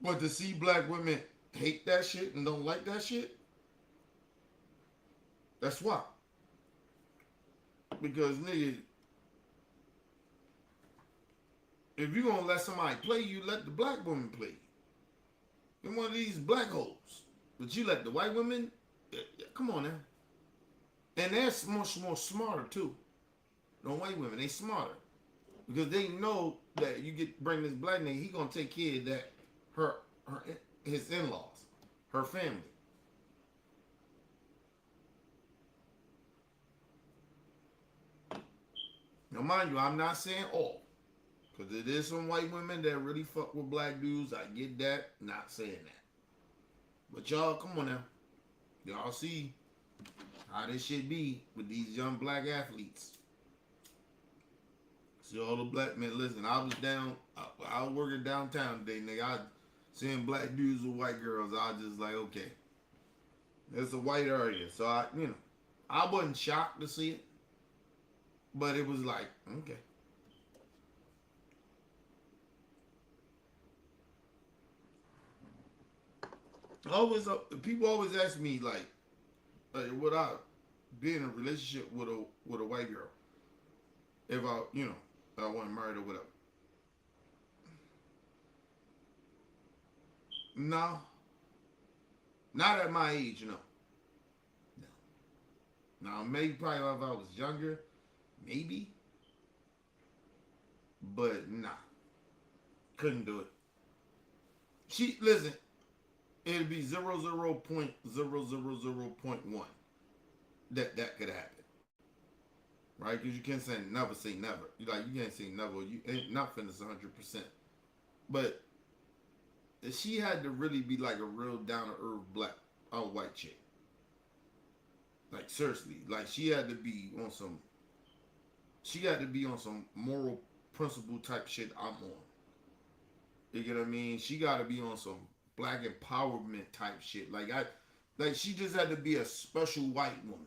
But to see black women hate that shit and don't like that shit, that's why. Because, nigga, if you gonna let somebody play you, let the black woman play you. You're one of these black holes. But you let the white women, come on now. And they're much more smarter, too. Than white women. They smarter. Because they know that you bring this black nigga, he gonna take care of that, his in-laws, her family. Now, mind you, I'm not saying all. Because there is some white women that really fuck with black dudes. I get that. Not saying that. But y'all, come on now. Y'all see how this shit be with these young black athletes. See all the black men. Listen, I was working downtown today, nigga. I seeing black dudes with white girls. I was just like, okay. It's a white area. So, I wasn't shocked to see it. But it was like, okay. People always ask me like would I be in a relationship with a white girl if I wasn't married or whatever. No, not at my age, no. Now maybe probably if I was younger. Maybe. But nah. Couldn't do it. Listen, it'd be 0.000.1 that could happen. Right? Because you can't say never. You can't say never. You ain't not finished 100%. But she had to really be like a real down to earth black white chick. Like seriously, like she had to be on some. She had to be on some moral principle type shit I'm on. You get what I mean? She got to be on some black empowerment type shit. Like she just had to be a special white woman.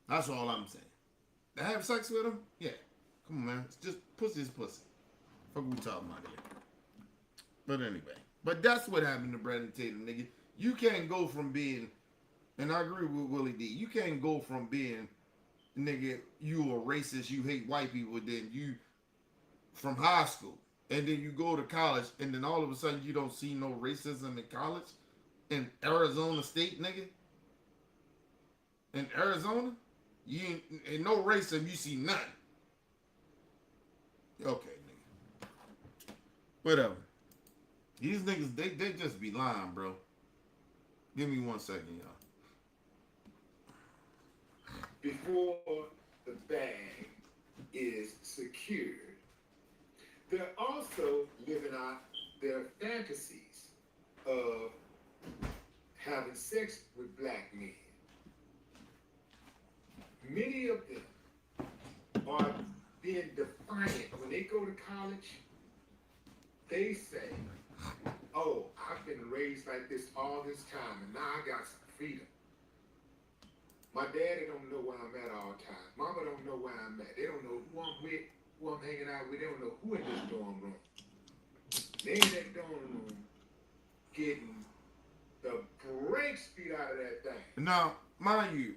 That's all I'm saying. To have sex with him? Yeah. Come on, man. It's just pussy's pussy. Fuck we talking about here. But anyway. But that's what happened to Brandon Tatum, nigga. You can't go from being, and I agree with Willie D, you can't go from being, nigga, you a racist, you hate white people, then you, from high school, and then you go to college, and then all of a sudden you don't see no racism in college? In Arizona State, nigga? In Arizona? You ain't no racism, you see nothing. Okay, nigga. Whatever. These niggas, they just be lying, bro. Give me 1 second, y'all. Before the bag is secured, they're also living out their fantasies of having sex with black men. Many of them are being defiant. When they go to college, they say, oh, I've been raised like this all this time, and now I got some freedom. My daddy don't know where I'm at all the time. Mama don't know where I'm at. They don't know who I'm with, who I'm hanging out with. They don't know who in this dorm room. They in that dorm room getting the brakes beat out of that thing. Now, mind you,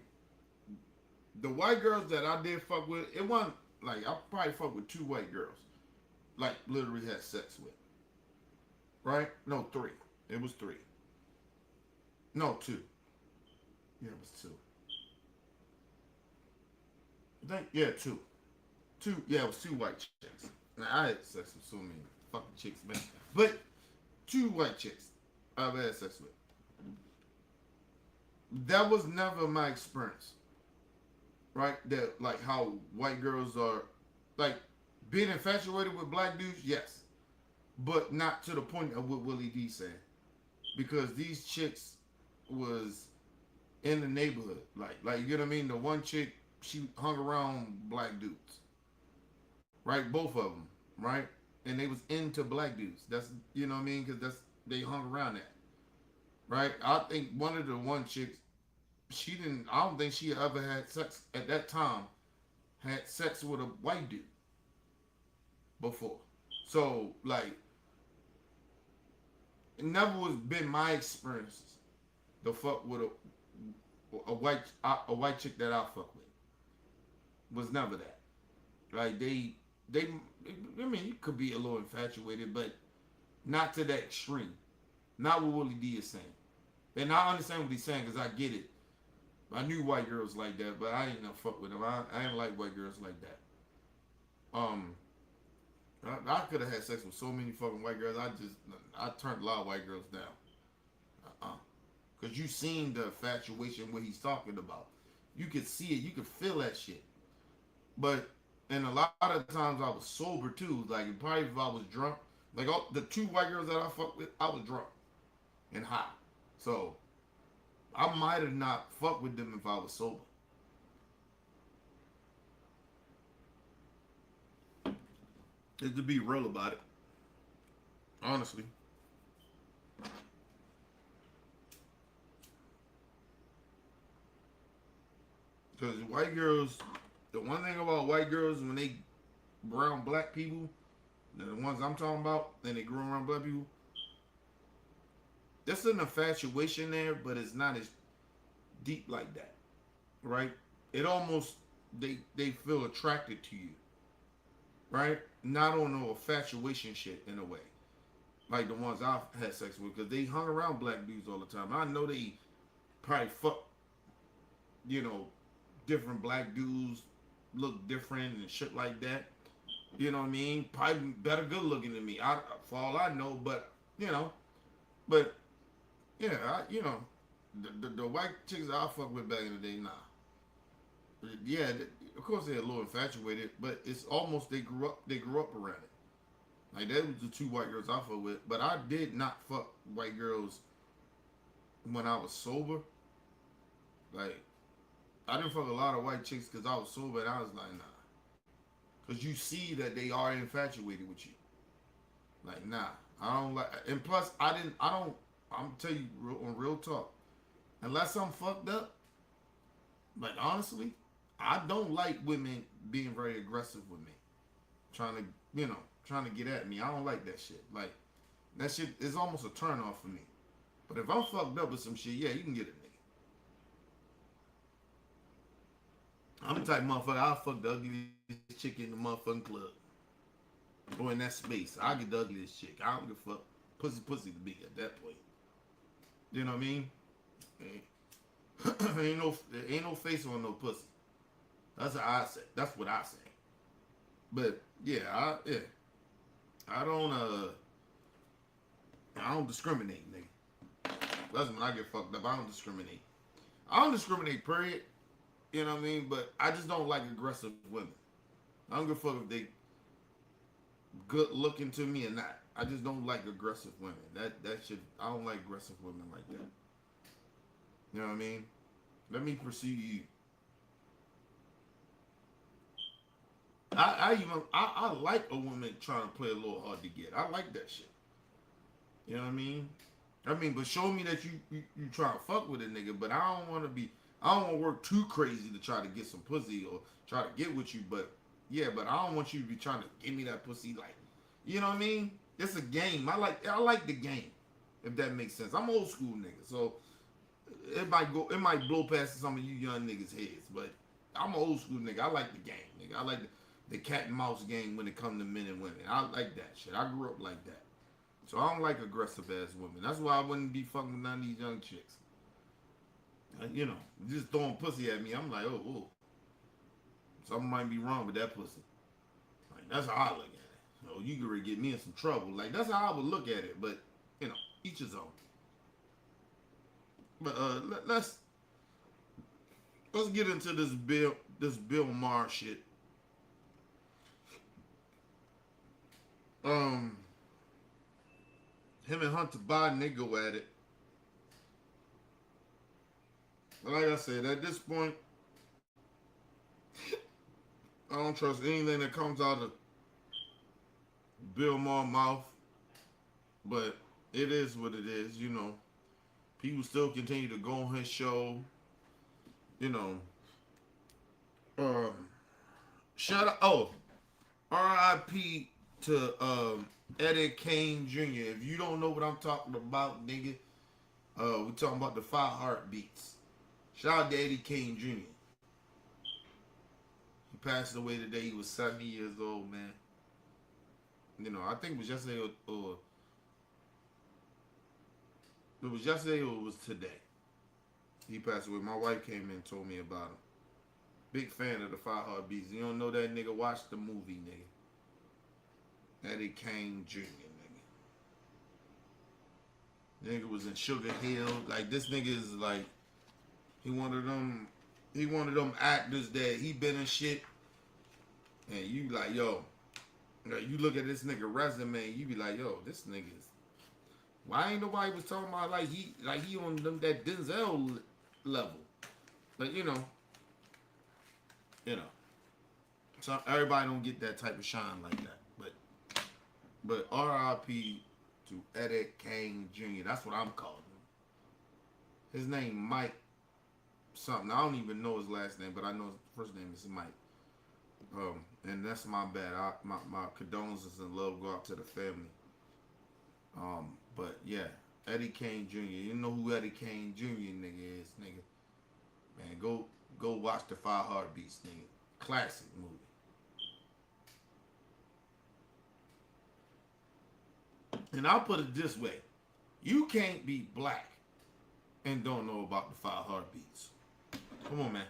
the white girls that I did fuck with, it wasn't like I probably fucked with 2 white girls, like literally had sex with. Right? No, 3. It was 3. No, 2. Yeah, it was 2. I think, yeah, 2. 2. Yeah, it was 2 white chicks. Now, I had sex with so many fucking chicks, man. But 2 white chicks I've had sex with. That was never my experience. Right? That, like, how white girls are, like, being infatuated with black dudes, yes. But not to the point of what Willie D said. Because these chicks was in the neighborhood. Like you know what I mean? The one chick, she hung around black dudes. Right? Both of them. Right? And they was into black dudes. That's, you know what I mean? Because they hung around that. Right? I think one of the one chicks, I don't think she ever had sex at that time, had sex with a white dude before. So, like, it never was been my experience to fuck with a white chick that I fuck with. Was never that. Like they I mean, you could be a little infatuated, but not to that extreme. Not what Willie D is saying. And I understand what he's saying because I get it. I knew white girls like that, but I ain't no fuck with them. I ain't like white girls like that. I could have had sex with so many fucking white girls. I turned a lot of white girls down. Cause you seen the infatuation what he's talking about. You could see it. You could feel that shit. But and a lot of times I was sober too. Like probably if I was drunk, like all the 2 white girls that I fucked with, I was drunk and high. So I might have not fucked with them if I was sober. Just to be real about it. Honestly. Because white girls, the one thing about white girls, when they around black people, the ones I'm talking about, and they grew around black people, there's an infatuation there, but it's not as deep like that. Right? It almost, they feel attracted to you. Right? Not on no infatuation shit in a way. Like the ones I've had sex with, because they hung around black dudes all the time. I know they probably fuck, you know, different black dudes, look different and shit like that. You know what I mean? Probably better good looking than me. For all I know, but you know, but yeah, the white chicks I fuck with back in the day, nah. Yeah, of course they're a little infatuated, but it's almost they grew up around it. Like that was the two white girls I fuck with. But I did not fuck white girls when I was sober. Like I didn't fuck a lot of white chicks because I was sober, and I was like, nah. Because you see that they are infatuated with you. Like, nah, I don't like. And plus, I don't. I'm tell you on real talk. Unless I'm fucked up, like honestly, I don't like women being very aggressive with me, trying to, trying to get at me. I don't like that shit. Like, that shit is almost a turn off for me. But if I'm fucked up with some shit, yeah, you can get a nigga. I'm the type of motherfucker I'll fuck the ugliest chick in the motherfucking club. Or in that space. I'll get the ugliest chick. I don't give a fuck. Pussy to be at that point. You know what I mean? ain't no face on no pussy. That's what I say. That's what I say. But yeah, I don't discriminate, nigga. That's when I get fucked up. I don't discriminate. I don't discriminate, period. You know what I mean? But I just don't like aggressive women. I don't give a fuck if they good looking to me or not. I just don't like aggressive women. That shit. I don't like aggressive women like that. You know what I mean? Let me pursue you. I like a woman trying to play a little hard to get. I like that shit. You know what I mean? But show me that you try to fuck with a nigga. But I don't want to work too crazy to try to get some pussy or try to get with you. But yeah, but I don't want you to be trying to give me that pussy like, you know what I mean? It's a game. I like the game, if that makes sense. I'm old school nigga, so it might blow past some of you young niggas' heads, but I'm an old school nigga. I like the game, nigga. I like the cat and mouse game when it comes to men and women. I like that shit. I grew up like that. So I don't like aggressive ass women. That's why I wouldn't be fucking none of these young chicks. Just throwing pussy at me. I'm like, oh. Something might be wrong with that pussy. Like, that's how I look at it. You could really get me in some trouble. Like, that's how I would look at it. But, each his own. But let's get into this Bill Maher shit. Him and Hunter Biden, they go at it. But like I said, at this point, I don't trust anything that comes out of Bill Maher's mouth. But it is what it is, People still continue to go on his show. Shout out. Oh, R.I.P. to Eddie Kane Jr. If you don't know what I'm talking about, nigga, we're talking about the 5 Heartbeats. Shout out to Eddie Kane Jr. He passed away today. He was 70 years old, man. I think it was yesterday or it was yesterday or it was today. He passed away. My wife came in and told me about him. Big fan of the 5 Heartbeats. You don't know that nigga? Watch the movie, nigga. Eddie Kane Jr., nigga. Nigga was in Sugar Hill. Like, this nigga is like, he one of them actors that he been in shit. And you like, yo, you look at this nigga resume, you be like, yo, this nigga is, why ain't nobody was talking about like he on them that Denzel level? Like, so everybody don't get that type of shine like that. But R.I.P. to Eddie Kane Jr. That's what I'm calling him. His name Mike something. I don't even know his last name, but I know his first name is Mike. And that's my bad. My condolences and love go out to the family. But yeah, Eddie Kane Jr. You know who Eddie Kane Jr. nigga is, nigga. Man, go watch the 5 Heartbeats, nigga. Classic movie. And I'll put it this way. You can't be black and don't know about the 5 Heartbeats. Come on, man.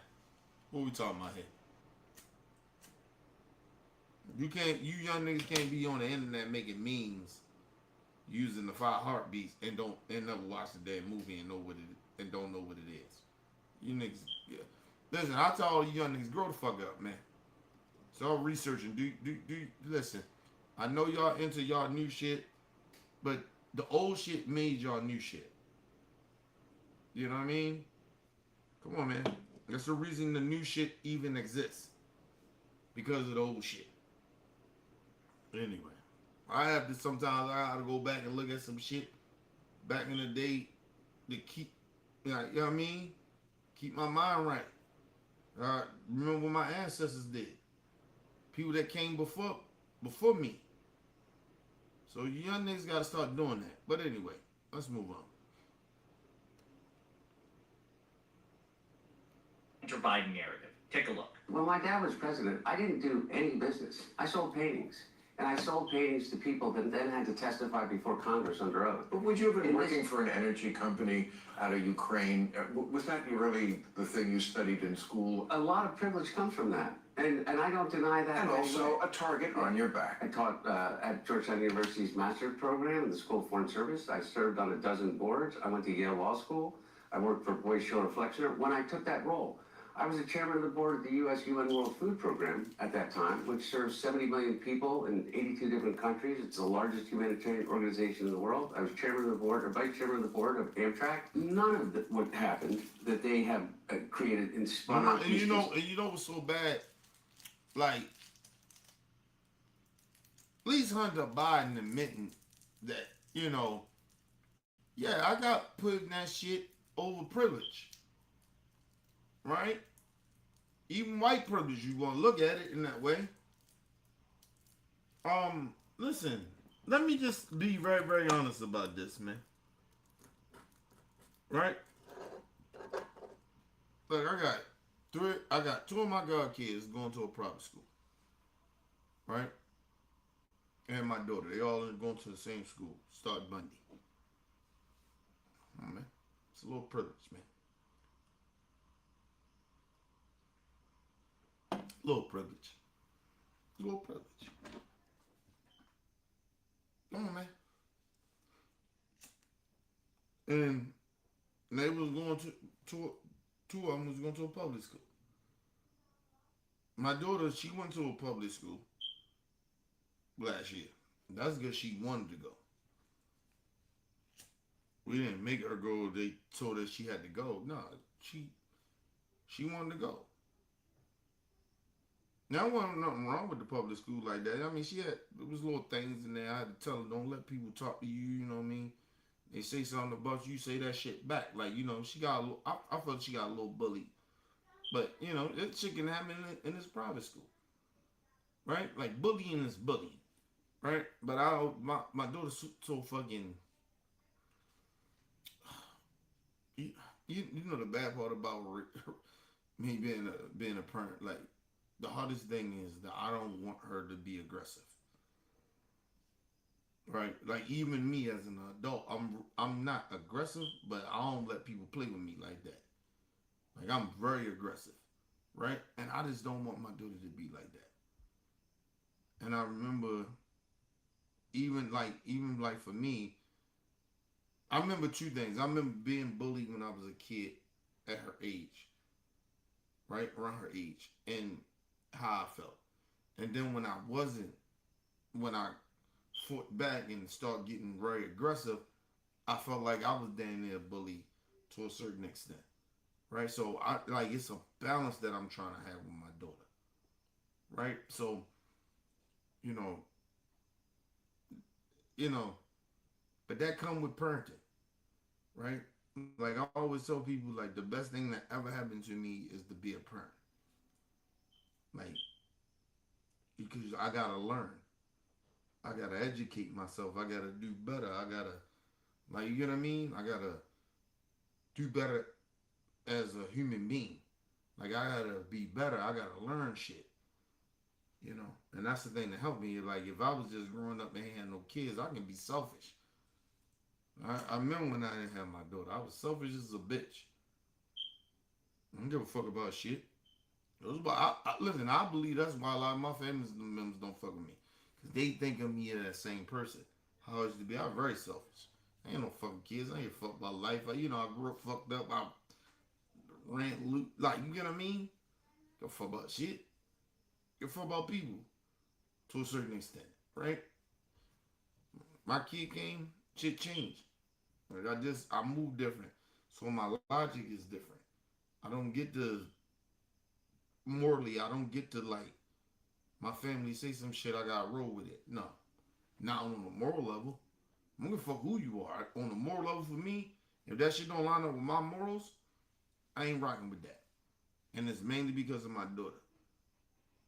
What we talking about here? You young niggas can't be on the internet making memes using the 5 Heartbeats and never watch the damn movie and don't know what it is. You niggas, yeah. Listen, I tell all you young niggas, grow the fuck up, man. Start researching. Do listen. I know y'all into y'all new shit, but the old shit made y'all new shit. You know what I mean? Come on, man. That's the reason the new shit even exists. Because of the old shit. Anyway. I have to sometimes I gotta go back and look at some shit back in the day to keep you know what I mean? Keep my mind right. Remember what my ancestors did. People that came before me. So you young niggas gotta start doing that. But anyway, let's move on. Hunter Biden narrative. Take a look. When my dad was president, I didn't do any business. I sold paintings. And I sold paintings to people that then had to testify before Congress under oath. But would you have been working for an energy company out of Ukraine? Was that really the thing you studied in school? A lot of privilege comes from that. And I don't deny that. And also a target on your back. I taught at Georgetown University's master's program in the School of Foreign Service. I served on a dozen boards. I went to Yale Law School. I worked for Boyce Schiller Flexner. When I took that role, I was the chairman of the board of the U.S. UN World Food Program at that time, which serves 70 million people in 82 different countries. It's the largest humanitarian organization in the world. I was chairman of the board, or vice chairman of the board of Amtrak. None of what happened that they have created in spun out. And you know what's so bad? Like, at least Hunter Biden admitting that, yeah, I got put in that shit over privilege. Right? Even white privilege, you want to look at it in that way. Listen, let me just be very, very honest about this, man. Right? Look, I got two of my godkids going to a private school. Right? And my daughter, they all going to the same school, start Monday. Oh, man. It's a little privilege, man. Little privilege. Little privilege. Come on, man. And they was going to two of them was going to a public school. My daughter, she went to a public school last year. That's because she wanted to go. We didn't make her go. They told her she had to go. No, she wanted to go. Now, there wasn't nothing wrong with the public school like that. I mean, there was little things in there. I had to tell her, don't let people talk to you, you know what I mean? They say something about you, say that shit back. Like, she got I felt she got a little bullied. But, that shit can happen in this private school. Right? Like, bullying is bullying. Right? But my daughter's so fucking... You know the bad part about me being a parent, like, the hardest thing is that I don't want her to be aggressive. Right? Like, even me as an adult, I'm not aggressive, but I don't let people play with me like that. Like, I'm very aggressive. Right? And I just don't want my daughter to be like that. And I remember even like for me, I remember two things. I remember being bullied when I was a kid at her age. Right? Around her age. And how I felt. And then when I fought back and started getting very aggressive, I felt like I was damn near bullied to a certain extent. Right? So it's a balance that I'm trying to have with my daughter. Right? So, but that comes with parenting. Right? Like I always tell people, like the best thing that ever happened to me is to be a parent. Like, because I gotta learn. I gotta educate myself. I gotta do better. I gotta, like, you know what I mean? I gotta do better as a human being. Like, I gotta be better. I gotta learn shit. And that's the thing that helped me. Like, if I was just growing up and ain't had no kids, I can be selfish. I remember when I didn't have my daughter. I was selfish as a bitch. I don't give a fuck about shit. Listen, I believe that's why a lot of my family members don't fuck with me. Because they think of me as that same person. How I used to be. I'm very selfish. I ain't no fucking kids. I ain't fucked about life. I grew up fucked up. I ran loot. Like, you get what I mean? Don't fuck about shit. You fuck about people. To a certain extent. Right? my kid came, shit changed. Like I move different. So my logic is different. I don't get to morally, I don't get to like my family say some shit, I gotta roll with it. No. Not on a moral level. I don't give a fuck who you are. On a moral level for me, if that shit don't line up with my morals, I ain't rocking with that. And it's mainly because of my daughter.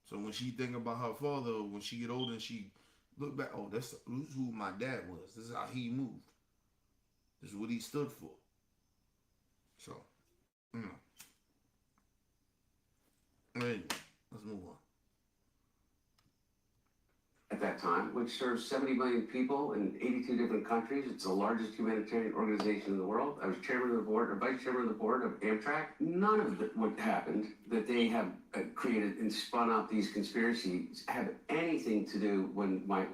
So when she think about her father, when she get older and she look back, oh, this is who my dad was. This is how he moved. This is what he stood for. So, you know. Anyway, let's move on. At that time, which serves 70 million people in 82 different countries. It's the largest humanitarian organization in the world. I was chairman of the board, or vice chairman of the board of Amtrak. None of what happened that they have created and spun out these conspiracies had anything to do when my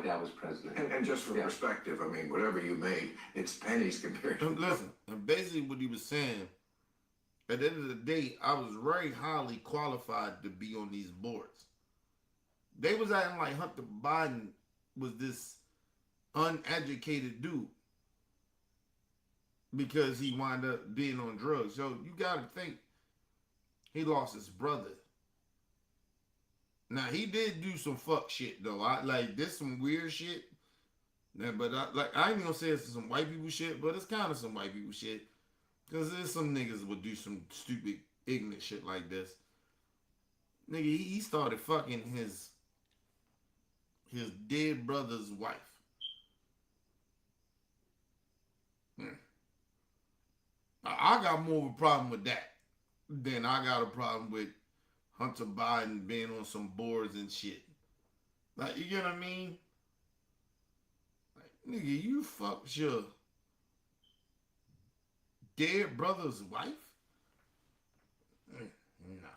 dad was president. And just for perspective, I mean, whatever you made, it's pennies compared to... Listen, and basically what he was saying, at the end of the day, I was very highly qualified to be on these boards. They was acting like Hunter Biden was this uneducated dude because he wound up being on drugs. So you gotta think he lost his brother. Now he did do some fuck shit though. I like this some weird shit. But I ain't gonna say it's some white people shit, but it's kind of some white people shit. Cause there's some niggas would do some stupid, ignorant shit like this. Nigga, he started fucking his dead brother's wife. I got more of a problem with that than I got a problem with Hunter Biden being on some boards and shit. Like, you get what I mean? Like, nigga, you fucked your dead brother's wife? No.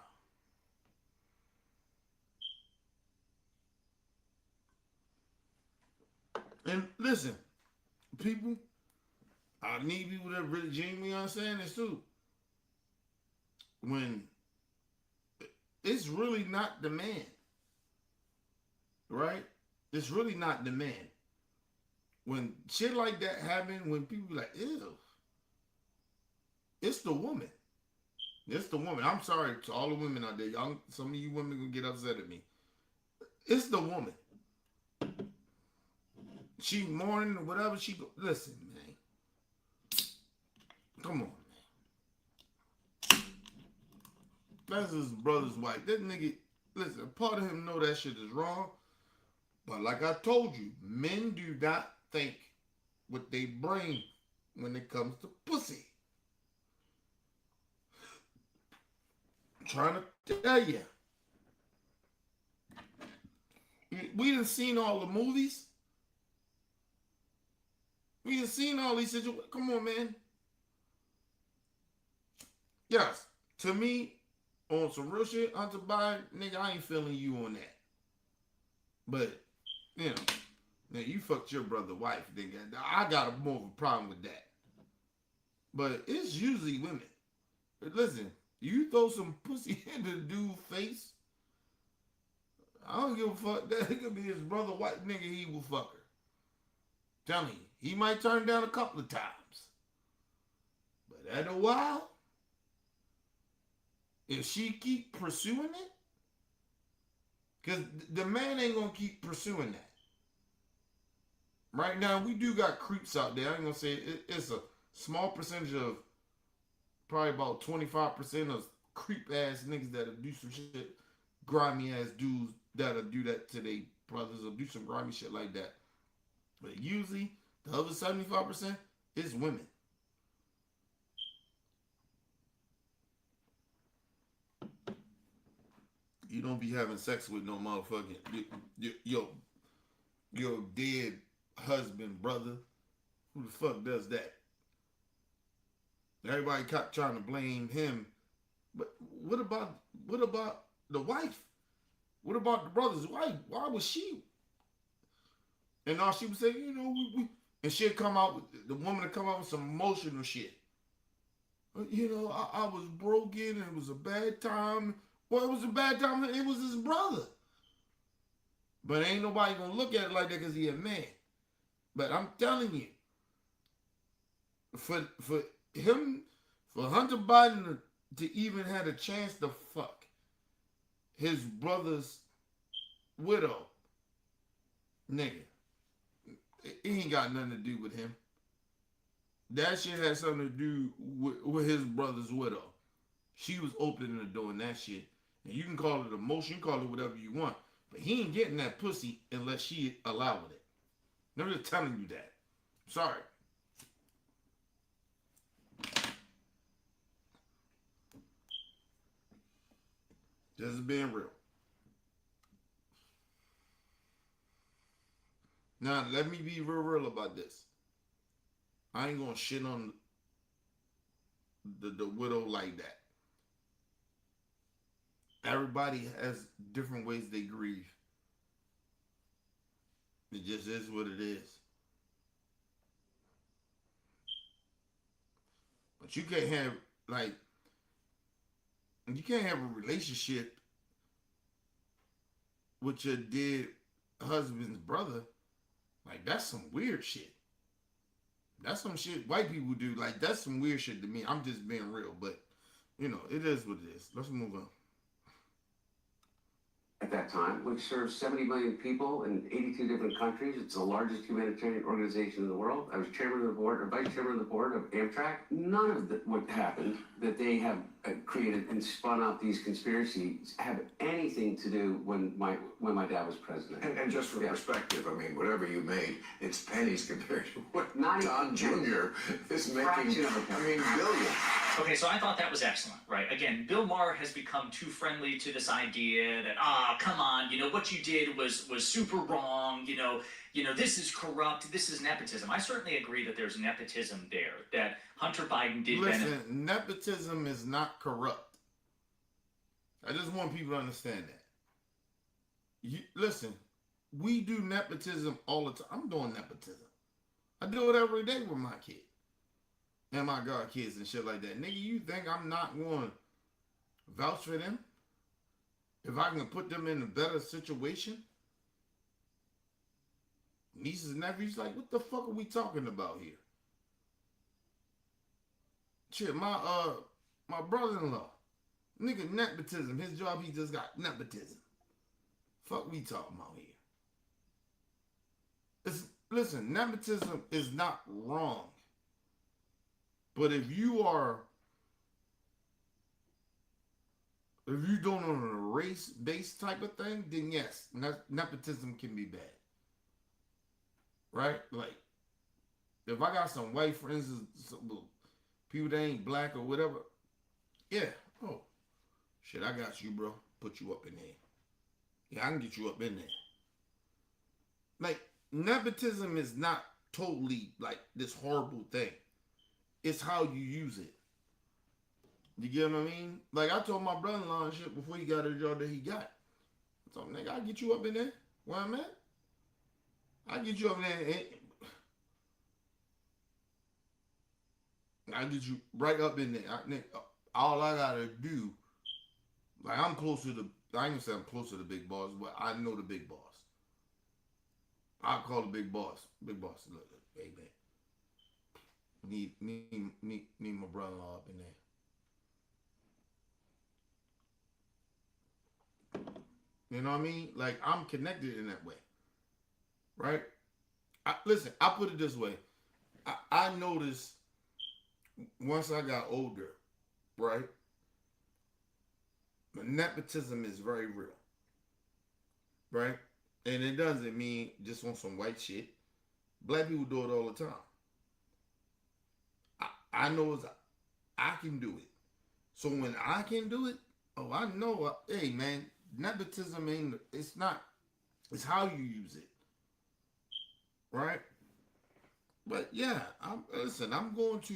And listen, people, I need people that really genuinely understand this too. When it's really not the man, right? It's really not the man. When shit like that happen, when people be like, ew, it's the woman. It's the woman. I'm sorry to all the women out there. Y'all, some of you women gonna get upset at me. It's the woman. She mourning or whatever she go. Listen, man. Come on, man. That's his brother's wife. That nigga, listen, part of him know that shit is wrong. But like I told you, men do not think with their brain when it comes to pussy. I'm trying to tell you. We done seen all the movies. We done seen all these situations. Come on, man. Yes, to me, on some real shit, Hunter Biden, nigga, I ain't feeling you on that. But, you know, now you fucked your brother's wife, nigga. I got more of a problem with that. But it's usually women. But listen, you throw some pussy in the dude's face, I don't give a fuck. That could be his brother, white nigga, he will fuck her. Tell me, he might turn down a couple of times. But after a while, if she keep pursuing it, because the man ain't going to keep pursuing that. Right now, we do got creeps out there. I ain't going to say it's a small percentage of, probably about 25% of creep-ass niggas that'll do some shit, grimy-ass dudes that'll do that to their brothers or do some grimy shit like that. But usually, the other 75% is women. You don't be having sex with no motherfucking your dead husband, brother. Who the fuck does that? Everybody kept trying to blame him. But what about the wife? What about the brother's wife? Why was she? And all she would say, you know, we and she'd come out with the woman would come out with some emotional shit. You know, I was broken and it was a bad time. Well, it was a bad time. It was his brother. But ain't nobody gonna look at it like that because he a man. But I'm telling you, for him, for Hunter Biden to even had a chance to fuck his brother's widow, nigga, it ain't got nothing to do with him. That shit had something to do with his brother's widow. She was opening the door and that shit. And you can call it emotion, you can call it whatever you want. But he ain't getting that pussy unless she allowing it. I'm just telling you that. Sorry. Just being real. Now, let me be real about this. I ain't gonna shit on the widow like that. Everybody has different ways they grieve. It just is what it is. But you can't have you can't have a relationship with your dead husband's brother. Like, that's some weird shit. That's some shit white people do. Like, that's some weird shit to me. I'm just being real, but you know, it is what it is. Let's move on. At that time, which serves 70 million people in 82 different countries. It's the largest humanitarian organization in the world. I was chairman of the board, or vice chairman of the board of Amtrak. None of what happened that they have created and spun out these conspiracies have anything to do when my dad was president. And just for perspective, I mean, whatever you made, it's pennies compared to what Not Don even Jr. is making. fraction of a penny. I mean, billions. Okay, so I thought that was excellent, right? Again, Bill Maher has become too friendly to this idea that, come on, what you did was super wrong, this is corrupt, this is nepotism. I certainly agree that there's nepotism there, that Hunter Biden did benefit. Listen, nepotism is not corrupt. I just want people to understand that. Listen, we do nepotism all the time. I'm doing nepotism. I do it every day with my kid. And my god kids and shit like that. Nigga, you think I'm not going to vouch for them? If I can put them in a better situation? Nieces and nephews, like, what the fuck are we talking about here? Shit, my brother-in-law, nigga, nepotism. His job, he just got nepotism. Fuck we talking about here? Listen, nepotism is not wrong. But if you doing on a race-based type of thing, then yes, nepotism can be bad. Right? Like, if I got some white friends, some people that ain't black or whatever, yeah, oh, shit, I got you, bro. Put you up in there. Yeah, I can get you up in there. Like, nepotism is not totally, like, this horrible thing. It's how you use it. You get what I mean? Like, I told my brother-in-law and shit before he got the job that he got. I told him, nigga, I'll get you up in there where I'm at. I'll get you up in there. I'll get you right up in there. All I gotta do, like, I'm closer to, I ain't gonna say I'm closer to the big boss, but I know the big boss. I'll call the big boss. Big boss, look, hey, man. Need my brother-in-law up in there. You know what I mean? Like, I'm connected in that way. Right? Listen, I put it this way. I noticed once I got older, right? Nepotism is very real. Right? And it doesn't mean just on some white shit. Black people do it all the time. I know I can do it. So when I can do it, oh, I know, hey, man, nepotism ain't, it's not, it's how you use it. Right? But yeah, I'm going to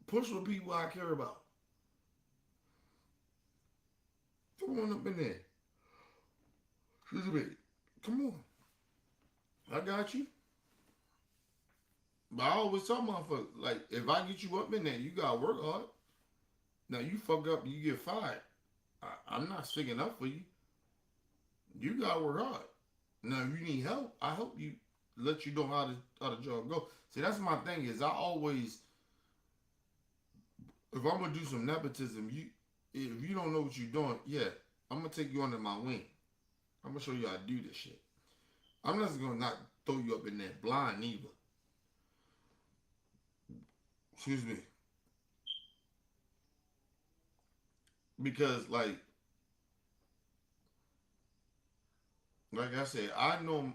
push for people I care about. Come on up in there. Excuse me. Come on. I got you. But I always tell motherfuckers, like, if I get you up in there, you gotta work hard. Now, you fuck up, you get fired. I'm not sticking up for you. You gotta work hard. Now, if you need help, I help you let you know how the job go. See, that's my thing is I always, if I'm gonna do some nepotism, if you don't know what you're doing, yeah, I'm gonna take you under my wing. I'm gonna show you how to do this shit. I'm not just gonna not throw you up in there blind either. Excuse me. Because like I said, I know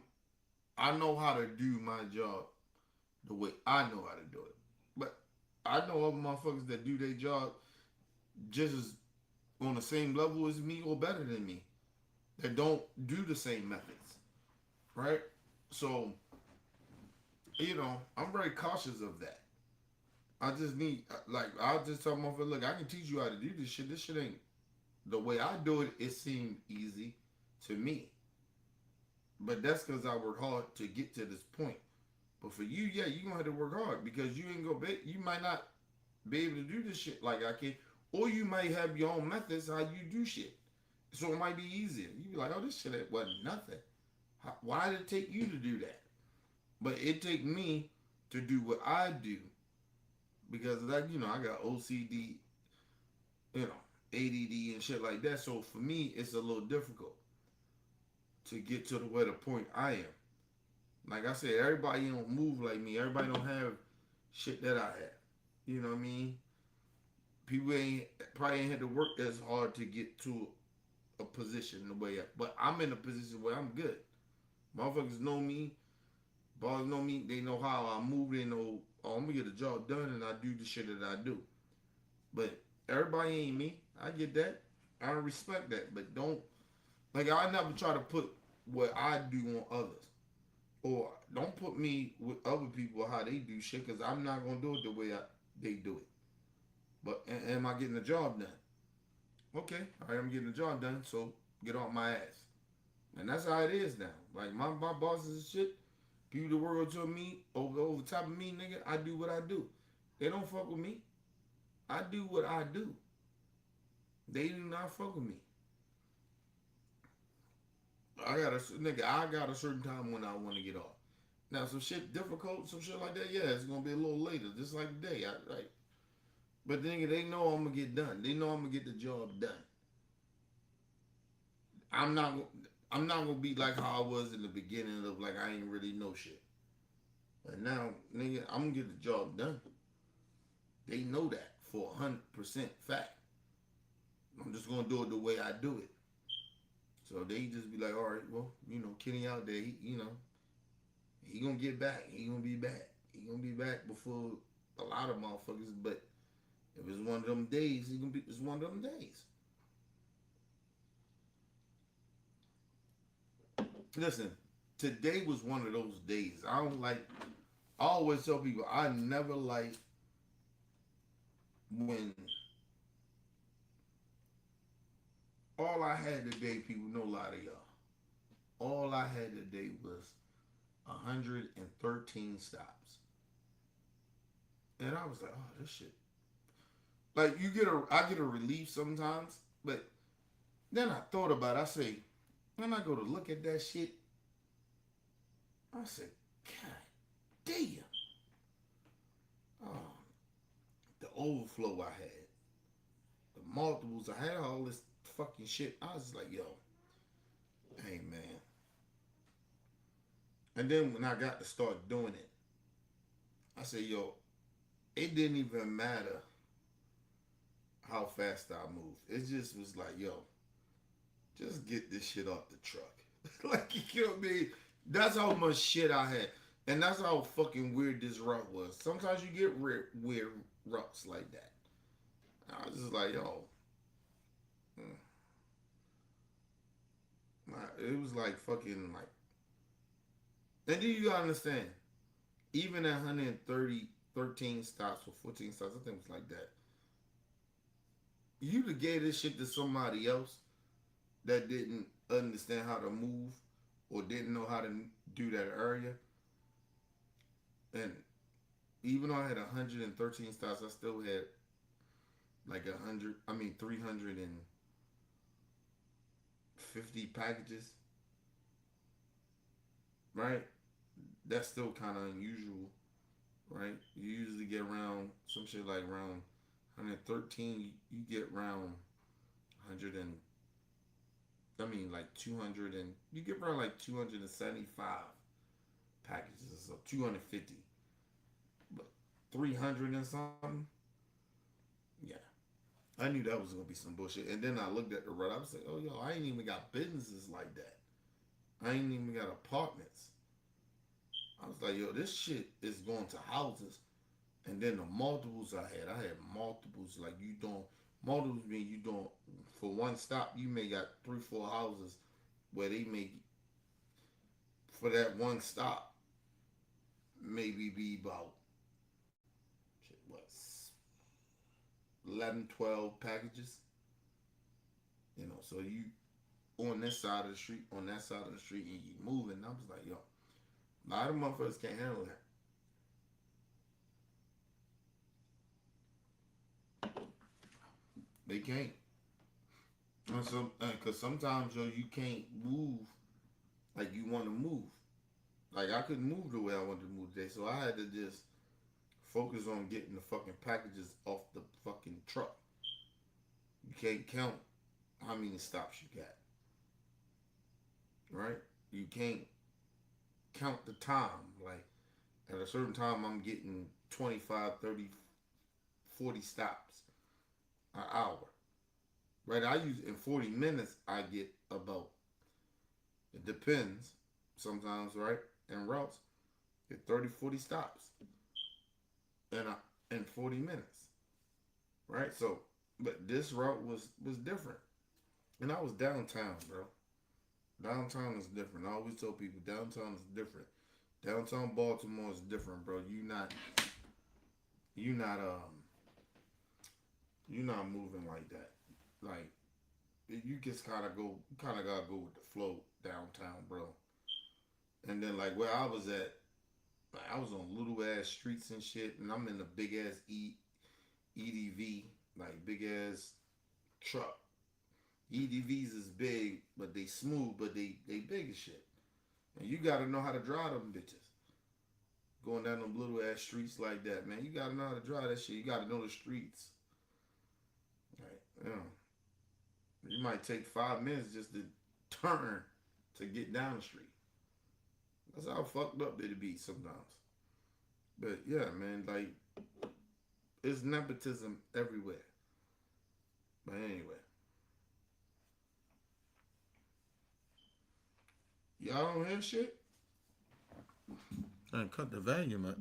how to do my job the way I know how to do it. But I know other motherfuckers that do their job just as on the same level as me or better than me that don't do the same methods, right? So, I'm very cautious of that. I just need, I'll just tell motherfucker, look, I can teach you how to do this shit. This shit ain't, the way I do it, it seemed easy to me. But that's because I worked hard to get to this point. But for you, yeah, you're going to have to work hard because you ain't going to be, you might not be able to do this shit like I can. Or you might have your own methods how you do shit. So it might be easier. You be like, oh, this shit wasn't nothing. Why did it take you to do that? But it take me to do what I do because I got OCD, ADD and shit like that. So for me, it's a little difficult to get to the point I am. Like I said, everybody don't move like me. Everybody don't have shit that I have. You know what I mean? People probably ain't had to work as hard to get to a position the way but I'm in a position where I'm good. Motherfuckers know me, bosses know me, they know how I move, they know, oh, I'm gonna get the job done and I do the shit that I do. But everybody ain't me. I get that. I respect that. But I never try to put what I do on others. Or don't put me with other people how they do shit because I'm not gonna do it the way they do it. But am I getting the job done? Okay, all right, I'm getting the job done, so get off my ass. And that's how it is now. Like my bosses and shit, people that work to me over top of me, nigga, I do what I do. They don't fuck with me. I do what I do. They do not fuck with me. I got a certain time when I want to get off. Now some shit difficult, some shit like that, yeah, it's gonna be a little later, just like today. But then they know I'm gonna get done. They know I'm gonna get the job done. I'm not I'm not gonna be like how I was in the beginning of like I ain't really know shit. But now, nigga, I'm gonna get the job done. They know that for 100% fact. I'm just gonna do it the way I do it. So they just be like, all right, well, Kenny out there, he gonna get back. He gonna be back. He gonna be back before a lot of motherfuckers. But if it's one of them days, it's one of them days. Listen, today was one of those days. I always tell people I never like when all I had today, people, no lie to y'all. All I had today was 113 stops. And I was like, oh, this shit. Like I get a relief sometimes, but then I thought about it. I say, when I go to look at that shit, I said, God damn. Oh, the overflow I had, the multiples, I had all this fucking shit. I was like, yo, hey man. And then when I got to start doing it, I said, yo, it didn't even matter how fast I moved. It just was like, yo, just get this shit off the truck. Like, you know what I mean? That's how much shit I had. And that's how fucking weird this route was. Sometimes you get weird routes like that. I was just like, yo. It was like fucking like. And then you gotta understand, even at 13 stops or 14 stops, I think it was like that. You'd have gave this shit to somebody else that didn't understand how to move or didn't know how to do that area. And even though I had 113 stops, I still had like 350 packages. Right? that's still kind of unusual, right? You usually get around some shit like around 113. You get around 100 and I mean like 200 and you get around like 275 packages, so 250, but 300 and something. Yeah, I knew that was gonna be some bullshit. And then I looked at the route. I was like, oh yo, I ain't even got businesses like that. I ain't even got apartments. I was like, yo, this shit is going to houses. And then the multiples I had multiples. Like you don't, multiples mean you don't, for one stop, you may got 3, 4 houses where they may, for that one stop, maybe be about, shit, what, 11, 12 packages. You know, so you on this side of the street, on that side of the street, and you moving. I was like, yo, a lot of motherfuckers can't handle that. They can't. And so, cause sometimes yo, you can't move like you want to move. Like I couldn't move the way I wanted to move today, so I had to just focus on getting the fucking packages off the fucking truck. You can't count how many stops you got, right? You can't count the time. Like at a certain time, I'm getting 25, 30, 40 stops an hour. Right? I use in 40 minutes, I get about, it depends sometimes, right? In routes, get 30, 40 stops in 40 minutes, right? So, but this route was different. And I was downtown, bro. Downtown is different. I always tell people downtown is different. Downtown Baltimore is different, bro. You not you not moving like that. Like you just kind of gotta go with the flow downtown, bro. And then like where I was at, like, I was on little ass streets and shit, and I'm in a big ass EDV, like big ass truck. EDVs is big, but they smooth, but they big as shit. And you gotta know how to drive them bitches. Going down them little ass streets like that, man. You gotta know how to drive that shit. You gotta know the streets. Like, you know, you might take 5 minutes just to turn to get down the street. That's how fucked up it'd be sometimes. But yeah, man, like it's nepotism everywhere. But anyway, y'all don't hear shit? I cut the volume up.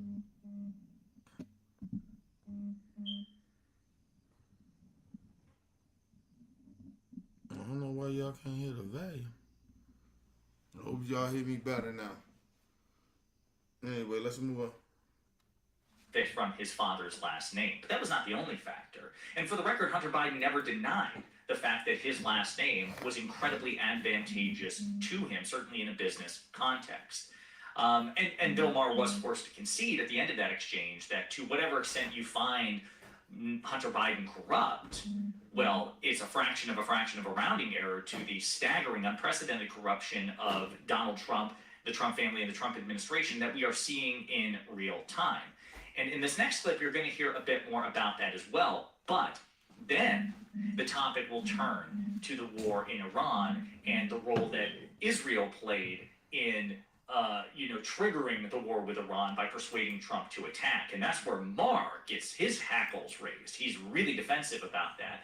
I don't know why y'all can't hear the volume. I hope y'all hear me better now. Anyway, let's move on. From his father's last name. But that was not the only factor. And for the record, Hunter Biden never denied the fact that his last name was incredibly advantageous to him, certainly in a business context. And Bill Maher was forced to concede at the end of that exchange that to whatever extent you find Hunter Biden corrupt, well, it's a fraction of a rounding error to the staggering, unprecedented corruption of Donald Trump, the Trump family, and the Trump administration that we are seeing in real time. And in this next clip, you're going to hear a bit more about that as well. But then the topic will turn to the war in Iran and the role that Israel played in, triggering the war with Iran by persuading Trump to attack. And that's where Maher gets his hackles raised. He's really defensive about that,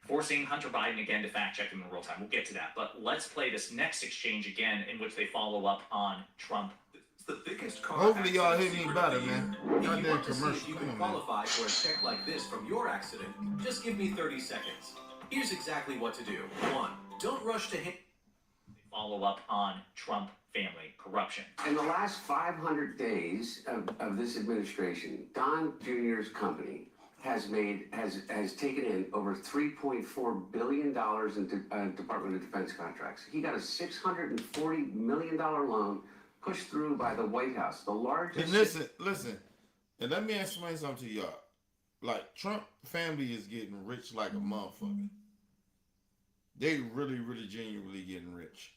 forcing Hunter Biden again to fact check him in real time. We'll get to that. But let's play this next exchange again in which they follow up on Trump. The biggest car Hopefully y'all accident hear me secret of better, the man. year. If Y'all you damn want to see commercial. if you Come can on, man. qualify for a check like this from your accident, just give me 30 seconds. Here's exactly what to do. 1. Don't rush to hit. Follow up on Trump family corruption. In the last 500 days of this administration, Don Jr.'s company has taken in over $3.4 billion in Department of Defense contracts. He got a $640 million loan pushed through by the White House, the largest. And listen, and let me explain something to y'all. Like Trump family is getting rich like a motherfucker. They really, really genuinely getting rich.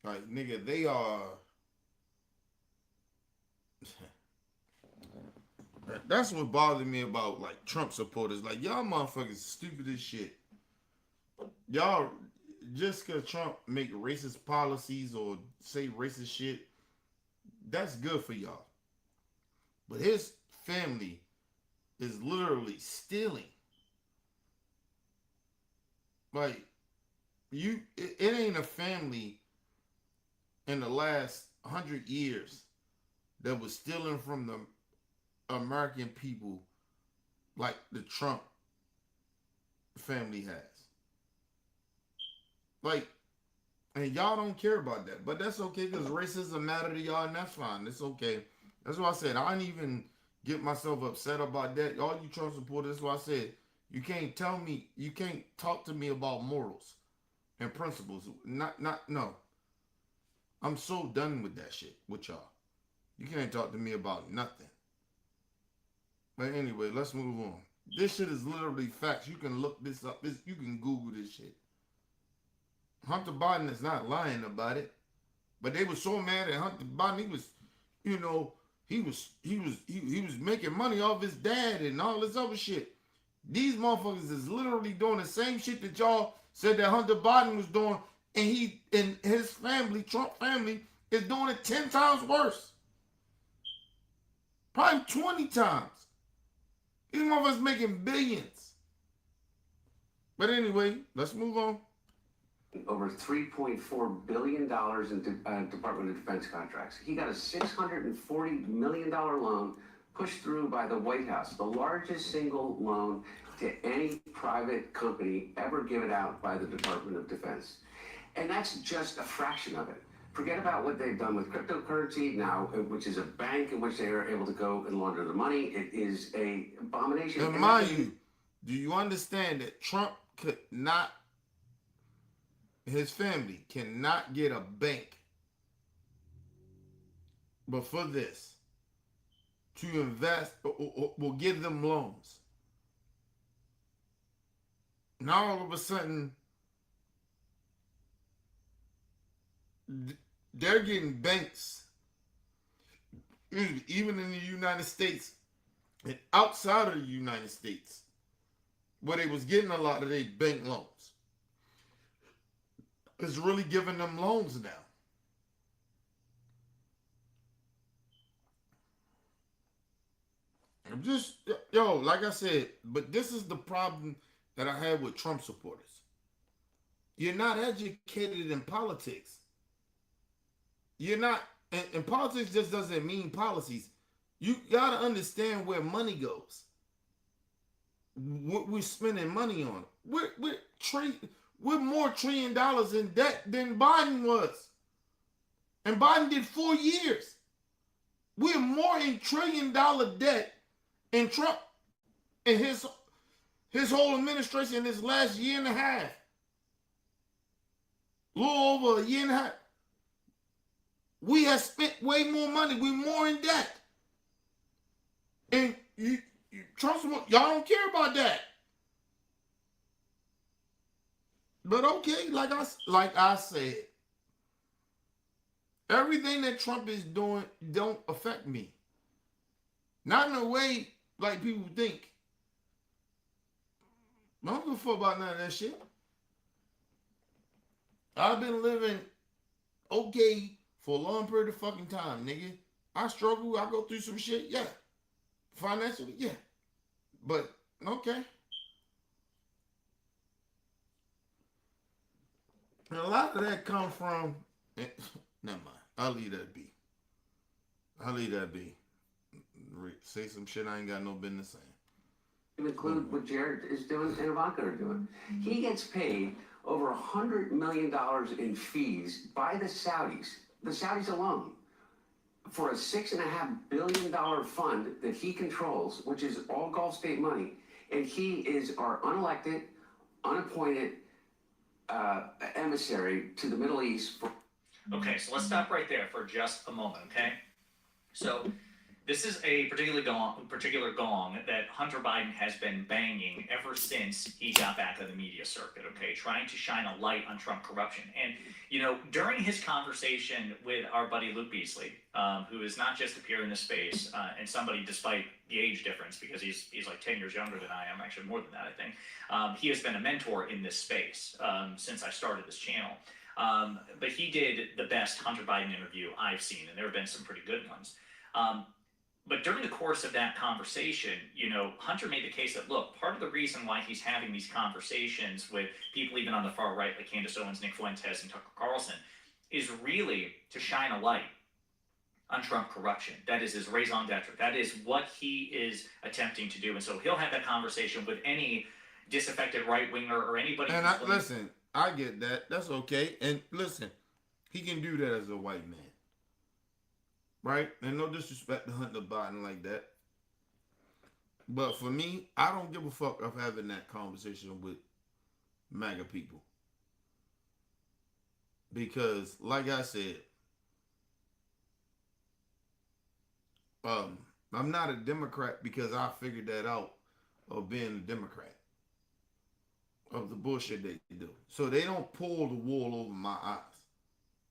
Like nigga, they are that's what bothered me about like Trump supporters. Like y'all motherfuckers stupid as shit. Y'all just cause Trump make racist policies or say racist shit, that's good for y'all. But his family is literally stealing. Like it ain't a family in the last 100 years that was stealing from the American people like the Trump family has. Like, and y'all don't care about that, but that's okay because racism matter to y'all, and that's fine. It's okay. That's why I said I didn't even get myself upset about that. All you Trump supporters, that's why I said you can't talk to me about morals and principles. No. I'm so done with that shit with y'all. You can't talk to me about nothing. But anyway, let's move on. This shit is literally facts. You can look this up. You can Google this shit. Hunter Biden is not lying about it. But they were so mad at Hunter Biden. He was, he was making money off his dad and all this other shit. These motherfuckers is literally doing the same shit that y'all said that Hunter Biden was doing, and he and his family, Trump family, is doing it 10 times worse. Probably 20 times. These motherfuckers making billions. But anyway, let's move on. Over $3.4 billion in Department of Defense contracts. He got a $640 million loan pushed through by the White House, the largest single loan to any private company ever given out by the Department of Defense. And that's just a fraction of it. Forget about what they've done with cryptocurrency now, which is a bank in which they are able to go and launder the money. It is an abomination. And mind you, do you understand that Trump could not, his family cannot get a bank but for this to invest or will give them loans? Now all of a sudden they're getting banks, even in the United States and outside of the United States, where they was getting a lot of their bank loans. It's really giving them loans now. I'm just, like I said, but this is the problem that I have with Trump supporters. You're not educated in politics. You're not, and politics just doesn't mean policies. You gotta understand where money goes. What we're spending money on. We're more $1 trillion in debt than Biden was. And Biden did 4 years. We're more in $1 trillion debt in Trump and his whole administration this last year and a half. A little over a year and a half. We have spent way more money. We're more in debt. And Trump, y'all don't care about that. But okay, like I said, everything that Trump is doing don't affect me. Not in a way like people think. I don't give a fuck about none of that shit. I've been living okay for a long period of fucking time, nigga. I struggle, I go through some shit, yeah. Financially, yeah. But, okay. And a lot of that come from, never mind. I'll leave that be. Say some shit I ain't got no business saying. Include what Jared is doing and Ivanka are doing. He gets paid over $100 million in fees by the Saudis alone, for a $6.5 billion fund that he controls, which is all Gulf state money. And he is our unelected, unappointed emissary to the Middle East. Okay, so let's stop right there for just a moment, okay? So This is a particular gong that Hunter Biden has been banging ever since he got back on the media circuit, okay, trying to shine a light on Trump corruption. And, during his conversation with our buddy Luke Beasley, who has not just appeared in this space, and somebody, despite the age difference, because he's like 10 years younger than I am, actually more than that, I think, he has been a mentor in this space since I started this channel. But he did the best Hunter Biden interview I've seen, and there have been some pretty good ones. But during the course of that conversation, Hunter made the case that, look, part of the reason why he's having these conversations with people even on the far right, like Candace Owens, Nick Fuentes, and Tucker Carlson, is really to shine a light on Trump corruption. That is his raison d'etre. That is what he is attempting to do. And so he'll have that conversation with any disaffected right-winger or anybody. And listen, I get that. That's okay. And listen, he can do that as a white man. Right? And no disrespect to Hunter Biden like that. But for me, I don't give a fuck of having that conversation with MAGA people. Because, like I said, I'm not a Democrat because I figured that out of being a Democrat. Of the bullshit they do. So they don't pull the wool over my eyes.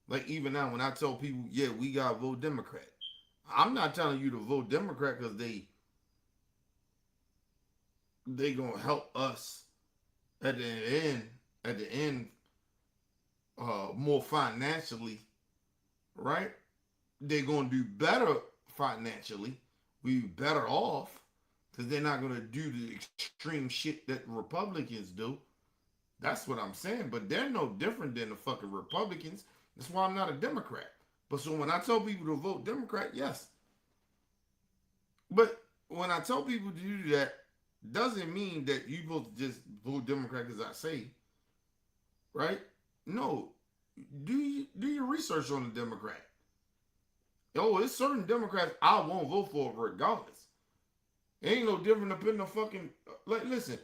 Like even now when I tell people, yeah, we gotta vote Democrat. I'm not telling you to vote Democrat because they gonna help us at the end, more financially, right? They're gonna do better financially. We better off because they're not gonna do the extreme shit that Republicans do. That's what I'm saying. But they're no different than the fucking Republicans. That's why I'm not a Democrat. But so when I tell people to vote Democrat, yes. But when I tell people to do that, doesn't mean that you supposed to just vote Democrat because I say, right? No. Do your research on the Democrat. Oh, it's certain Democrats I won't vote for regardless. It ain't no different than putting a fucking, like, listen,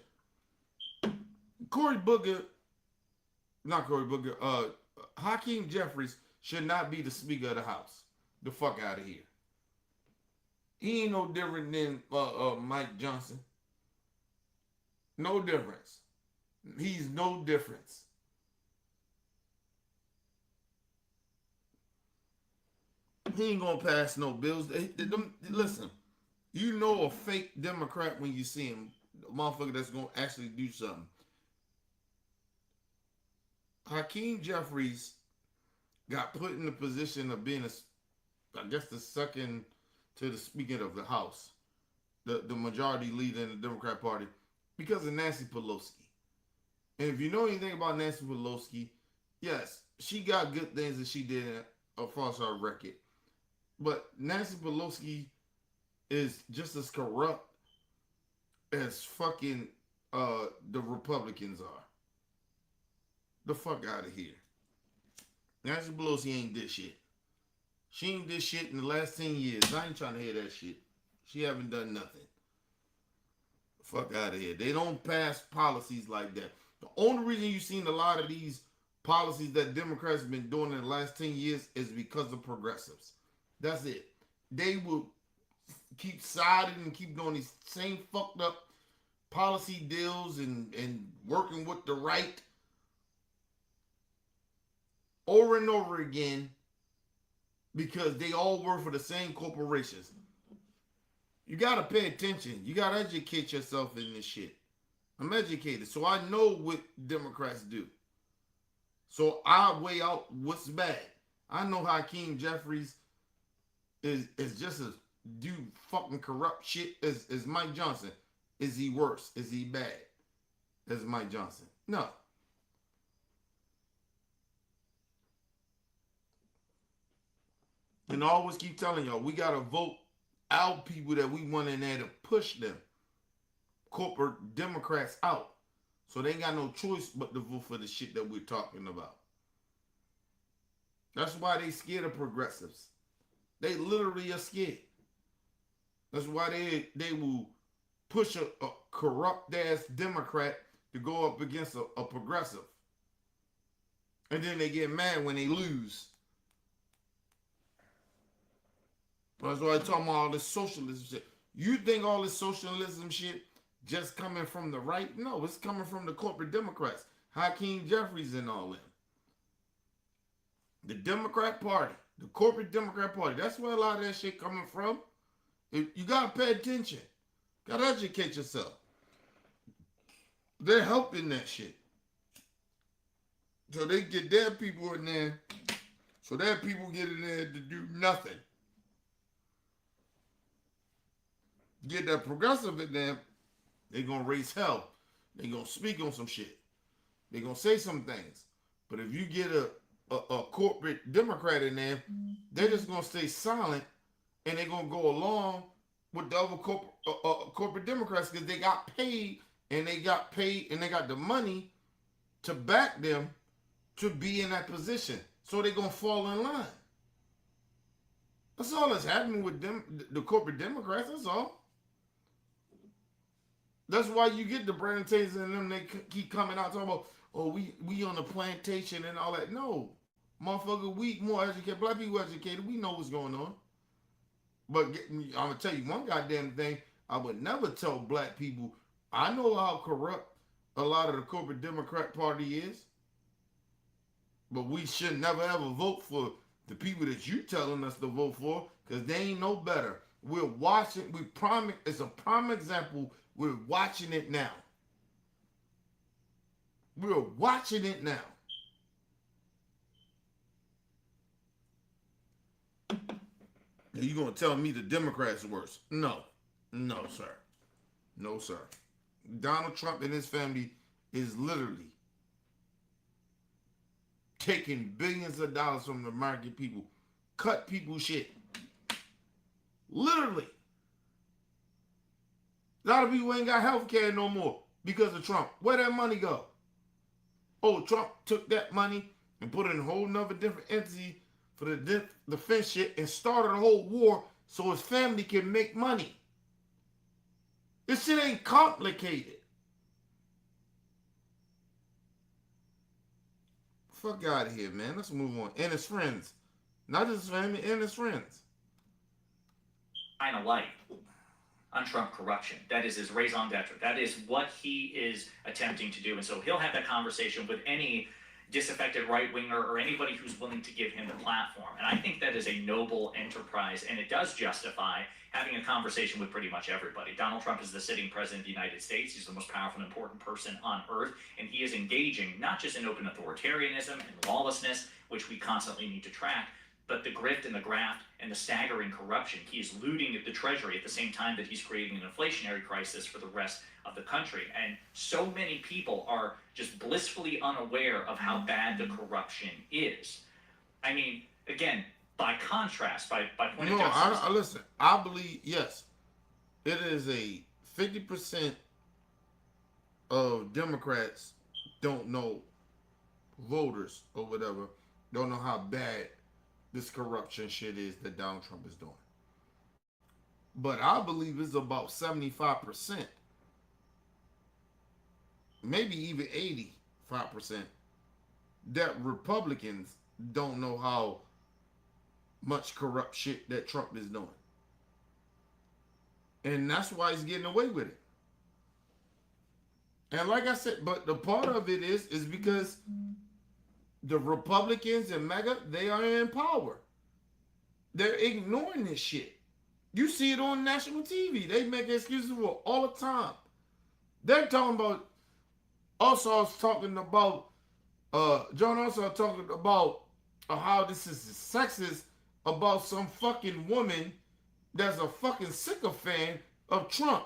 Hakeem Jeffries should not be the Speaker of the House. The fuck out of here. He ain't no different than Mike Johnson. No difference. He's no difference. He ain't gonna pass no bills. Listen, you know a fake Democrat when you see him. A motherfucker that's gonna actually do something. Hakeem Jeffries got put in the position of being the second to the Speaker of the House, the majority leader in the Democrat Party, because of Nancy Pelosi. And if you know anything about Nancy Pelosi, yes, she got good things that she did across her record. But Nancy Pelosi is just as corrupt as fucking the Republicans are. The fuck out of here. Nancy Pelosi ain't this shit. She ain't this shit in the last 10 years. I ain't trying to hear that shit. She haven't done nothing. Fuck out of here. They don't pass policies like that. The only reason you've seen a lot of these policies that Democrats have been doing in the last 10 years is because of progressives. That's it. They will keep siding and keep doing these same fucked up policy deals and working with the right over and over again because they all work for the same corporations. You gotta pay attention. You gotta educate yourself in this shit. I'm educated, so I know what Democrats do. So I weigh out what's bad. I know Hakeem Jeffries is just as do fucking corrupt shit as Mike Johnson. Is he worse? Is he bad as Mike Johnson? No. And I always keep telling y'all, we gotta vote out people that we want in there to push them. Corporate Democrats out. So they ain't got no choice but to vote for the shit that we're talking about. That's why they scared of progressives. They literally are scared. That's why they will push a corrupt ass Democrat to go up against a progressive. And then they get mad when they lose. That's why I talking about all this socialism shit. You think all this socialism shit just coming from the right? No, it's coming from the corporate Democrats. Hakeem Jeffries and all them. The Democrat Party. The corporate Democrat Party. That's where a lot of that shit coming from. You gotta pay attention. Gotta educate yourself. They're helping that shit. So they get their people in there. So their people get in there to do nothing. Get that progressive in there, they gonna raise hell. They gonna speak on some shit. They gonna say some things. But if you get a corporate Democrat in there, they're just gonna stay silent and they're gonna go along with the other corporate Democrats because they got paid and they got the money to back them to be in that position. So they're gonna fall in line. That's all that's happening with them, the corporate Democrats. That's all. That's why you get the Brandon Taser and them. They keep coming out talking about, oh, we on the plantation and all that. No, motherfucker, we more educated. Black people educated. We know what's going on. But I'm gonna tell you one goddamn thing. I would never tell black people. I know how corrupt a lot of the corporate Democrat Party is. But we should never ever vote for the people that you telling us to vote for because they ain't no better. We're watching. It's a prime example. We're watching it now. We're watching it now. Are you gonna tell me the Democrats are worse? No, sir. No, sir. Donald Trump and his family is literally taking billions of dollars from the American people, cut people's shit. Literally. A lot of people ain't got health care no more because of Trump. Where that money go? Oh, Trump took that money and put it in a whole nother different entity for the defense shit and started a whole war so his family can make money. This shit ain't complicated. Fuck out of here, man. Let's move on. And his friends. Not just his family, and his friends. Shine a light on Trump corruption. That is his raison d'etre. That is what he is attempting to do. And so he'll have that conversation with any disaffected right-winger or anybody who's willing to give him the platform. And I think that is a noble enterprise, and it does justify having a conversation with pretty much everybody. Donald Trump is the sitting president of the United States. He's the most powerful and important person on earth, and he is engaging not just in open authoritarianism and lawlessness, which we constantly need to track, but the grift and the graft and the staggering corruption. He is looting the treasury at the same time that he's creating an inflationary crisis for the rest of the country. And so many people are just blissfully unaware of how bad the corruption is. I mean, again, by contrast, by pointing out... Listen, I believe, yes, it is a 50% of Democrats don't know, voters or whatever, don't know how bad this corruption shit is that Donald Trump is doing. But I believe it's about 75%, maybe even 85%, that Republicans don't know how much corrupt shit that Trump is doing. And that's why he's getting away with it. And like I said, but the part of it is because the Republicans and MAGA, they are in power. They're ignoring this shit. You see it on national TV. They make excuses for it all the time. They're talking about, also I was talking about, John also talking about how this is sexist about some fucking woman that's a fucking sycophant of Trump.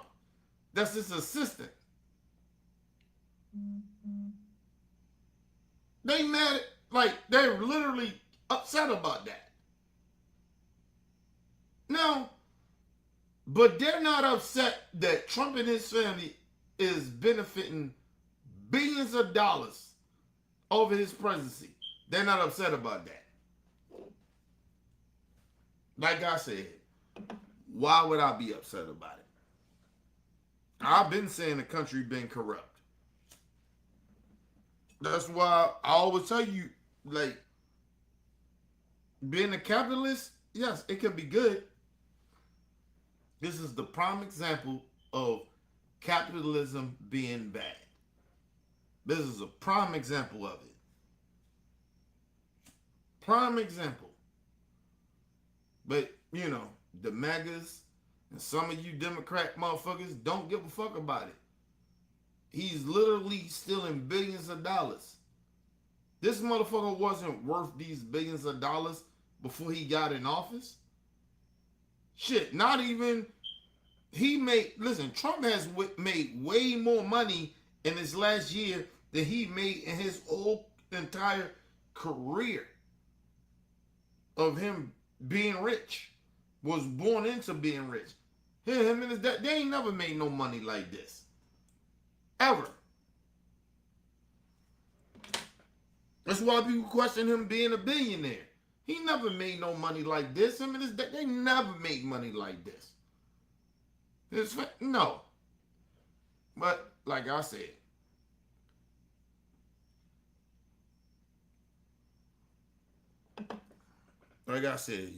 That's his assistant. They mad, like, they're literally upset about that. Now, but they're not upset that Trump and his family is benefiting billions of dollars over his presidency. They're not upset about that. Like I said, why would I be upset about it? I've been saying the country been corrupt. That's why I always tell you, like, being a capitalist, yes, it can be good. This is the prime example of capitalism being bad. This is a prime example of it. Prime example. But, you know, the MAGAs and some of you Democrat motherfuckers don't give a fuck about it. He's literally stealing billions of dollars. This motherfucker wasn't worth these billions of dollars before he got in office. Shit, not even, he made, listen, Trump has made way more money in his last year than he made in his whole entire career of him being rich. Was born into being rich. Him and his dad, they ain't never made no money like this. Ever. That's why people question him being a billionaire. He never made no money like this. Him and his dad, they never made money like this. No. But, like I said,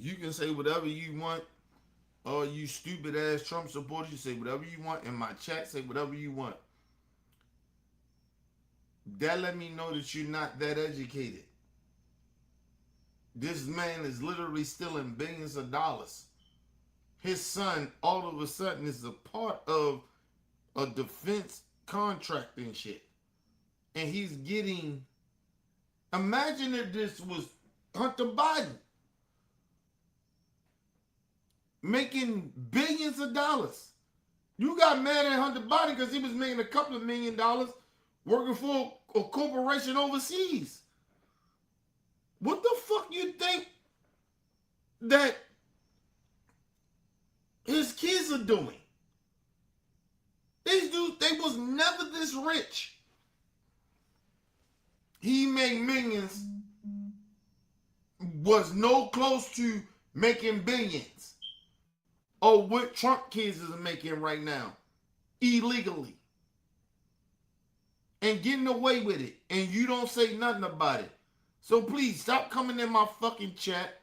you can say whatever you want. All you stupid ass Trump supporters, you say whatever you want. In my chat, say whatever you want. That let me know that you're not that educated. This man is literally stealing billions of dollars. His son, all of a sudden, is a part of a defense contracting shit. And he's getting... Imagine if this was Hunter Biden. Making billions of dollars. You got mad at Hunter Biden because he was making a couple of $1 million working for a corporation overseas. What the fuck you think that his kids are doing? These dudes, they was never this rich. He made millions, was no close to making billions. Or what Trump kids is making right now, illegally. And getting away with it. And you don't say nothing about it. So please, stop coming in my fucking chat,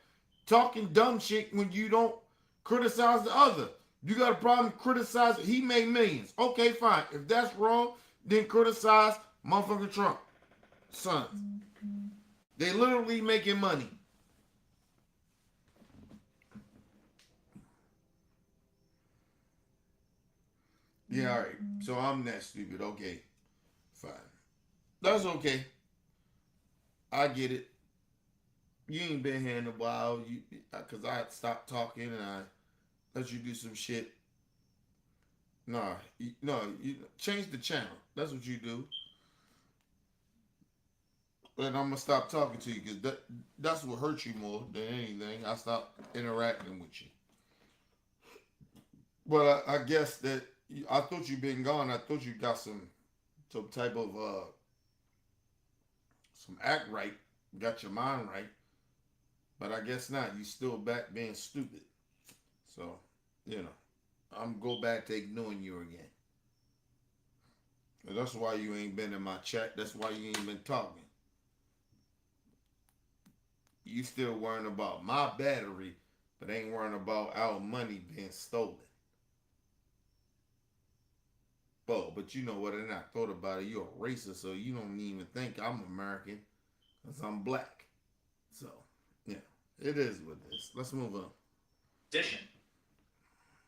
talking dumb shit when you don't criticize the other. You got a problem criticizing, he made millions. Okay, fine. If that's wrong, then criticize motherfucking Trump. Sons. They literally making money. Yeah, all right. So I'm that stupid. Okay. Fine. That's okay. I get it. You ain't been here in a while. Because I stopped talking and I let you do some shit. Nah. You change the channel. That's what you do. And I'm going to stop talking to you because that's what hurts you more than anything. I stopped interacting with you. But I guess that I thought you'd been gone. I thought you got some type of some act right, got your mind right. But I guess not. You still back being stupid. So, you know, I'm go back to ignoring you again. And that's why you ain't been in my chat. That's why you ain't been talking. You still worrying about my battery, but ain't worrying about our money being stolen. Oh, but you know what? And I thought about it. You're a racist, so you don't even think I'm American because I'm black. So, yeah, it is what it is. Let's move on. Addition.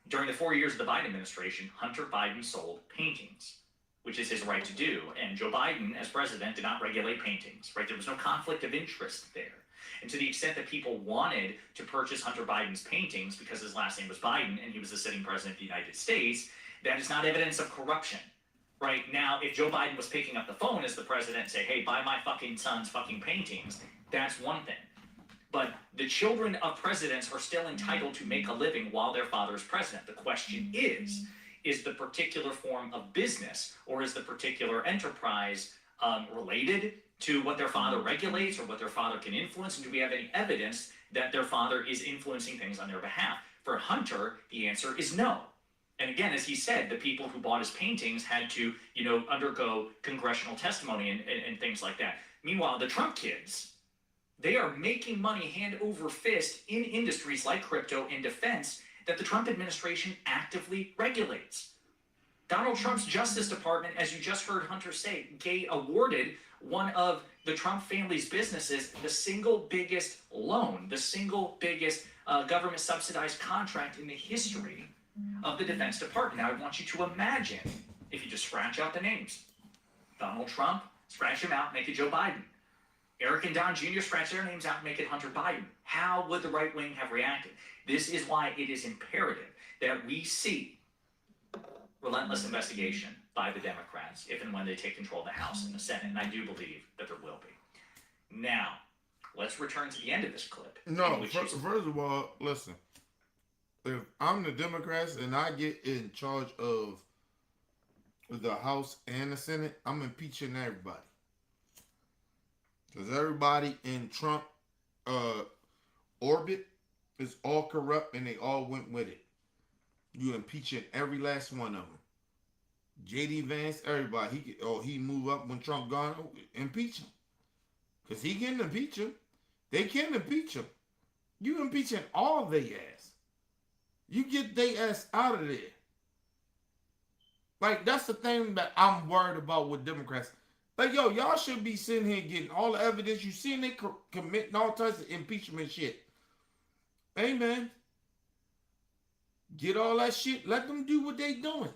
During the 4 years of the Biden administration, Hunter Biden sold paintings, which is his right to do. And Joe Biden, as president, did not regulate paintings, right? There was no conflict of interest there. And to the extent that people wanted to purchase Hunter Biden's paintings because his last name was Biden and he was the sitting president of the United States, that is not evidence of corruption. Right now, if Joe Biden was picking up the phone as the president and say, hey, buy my fucking son's fucking paintings, that's one thing. But the children of presidents are still entitled to make a living while their father is president. The question is the particular form of business or is the particular enterprise related to what their father regulates or what their father can influence? And do we have any evidence that their father is influencing things on their behalf? For Hunter, the answer is no. And again, as he said, the people who bought his paintings had to, undergo congressional testimony and things like that. Meanwhile, the Trump kids, they are making money hand over fist in industries like crypto and defense, that the Trump administration actively regulates. Donald Trump's Justice Department, as you just heard Huntr say, awarded one of the Trump family's businesses the single biggest loan, the single biggest government subsidized contract in the history of the Defense Department. Now, I want you to imagine if you just scratch out the names. Donald Trump, scratch him out, make it Joe Biden. Eric and Don Jr., scratch their names out and make it Hunter Biden. How would the right wing have reacted? This is why it is imperative that we see relentless investigation by the Democrats if and when they take control of the House and the Senate. And I do believe that there will be. Now, let's return to the end of this clip. No, first of all, listen. If I'm the Democrats and I get in charge of the House and the Senate, I'm impeaching everybody. Because everybody in Trump orbit is all corrupt and they all went with it. You impeaching every last one of them. J.D. Vance, everybody. He move up when Trump gone. Impeach him. Because he can impeach him. They can impeach him. You impeaching all they ass. You get they ass out of there. Like, that's the thing that I'm worried about with Democrats. Like, yo, y'all should be sitting here getting all the evidence. You seen they committing all types of impeachment shit. Hey, man. Get all that shit. Let them do what they doing.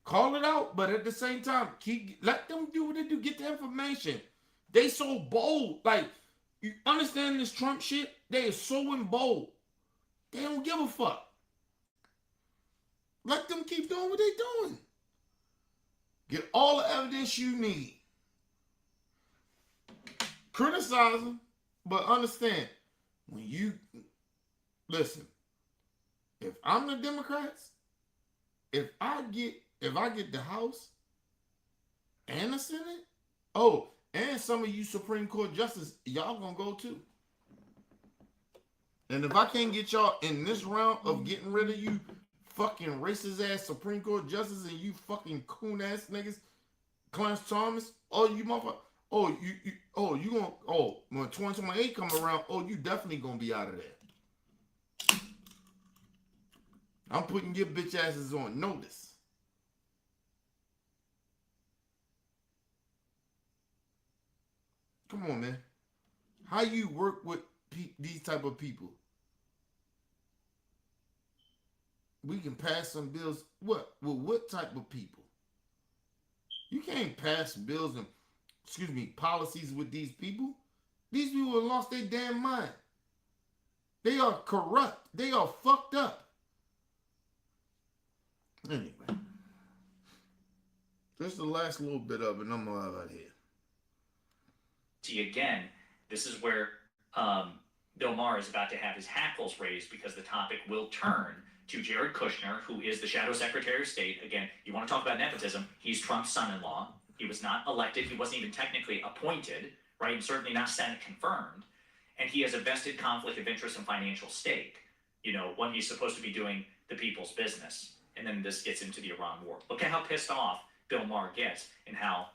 Call it out, but at the same time, let them do what they do. Get the information. They so bold. Like, you understand this Trump shit? They are so bold. They don't give a fuck. Let them keep doing what they doing. Get all the evidence you need. Criticize them, but understand, when you, listen, if I'm the Democrats, if I get the House and the Senate, and some of you Supreme Court justices, y'all gonna go too. And if I can't get y'all in this round of getting rid of you fucking racist ass Supreme Court justices and you fucking coon ass niggas, Clarence Thomas, you motherfucker, when 2028 come around, you definitely gonna be out of there. I'm putting your bitch asses on notice. Come on, man. How you work with these type of people? We can pass some bills. What? With what type of people? You can't pass bills and, policies with these people. These people have lost their damn mind. They are corrupt. They are fucked up. Anyway. Just the last little bit of it, and I'm out of here. Again, this is where Bill Maher is about to have his hackles raised because the topic will turn to Jared Kushner, who is the Shadow Secretary of State. Again, you want to talk about nepotism, he's Trump's son-in-law. He was not elected. He wasn't even technically appointed, right? And certainly not Senate confirmed. And he has a vested conflict of interest and financial stake, when he's supposed to be doing the people's business. And then this gets into the Iran war. Look at how pissed off Bill Maher gets and how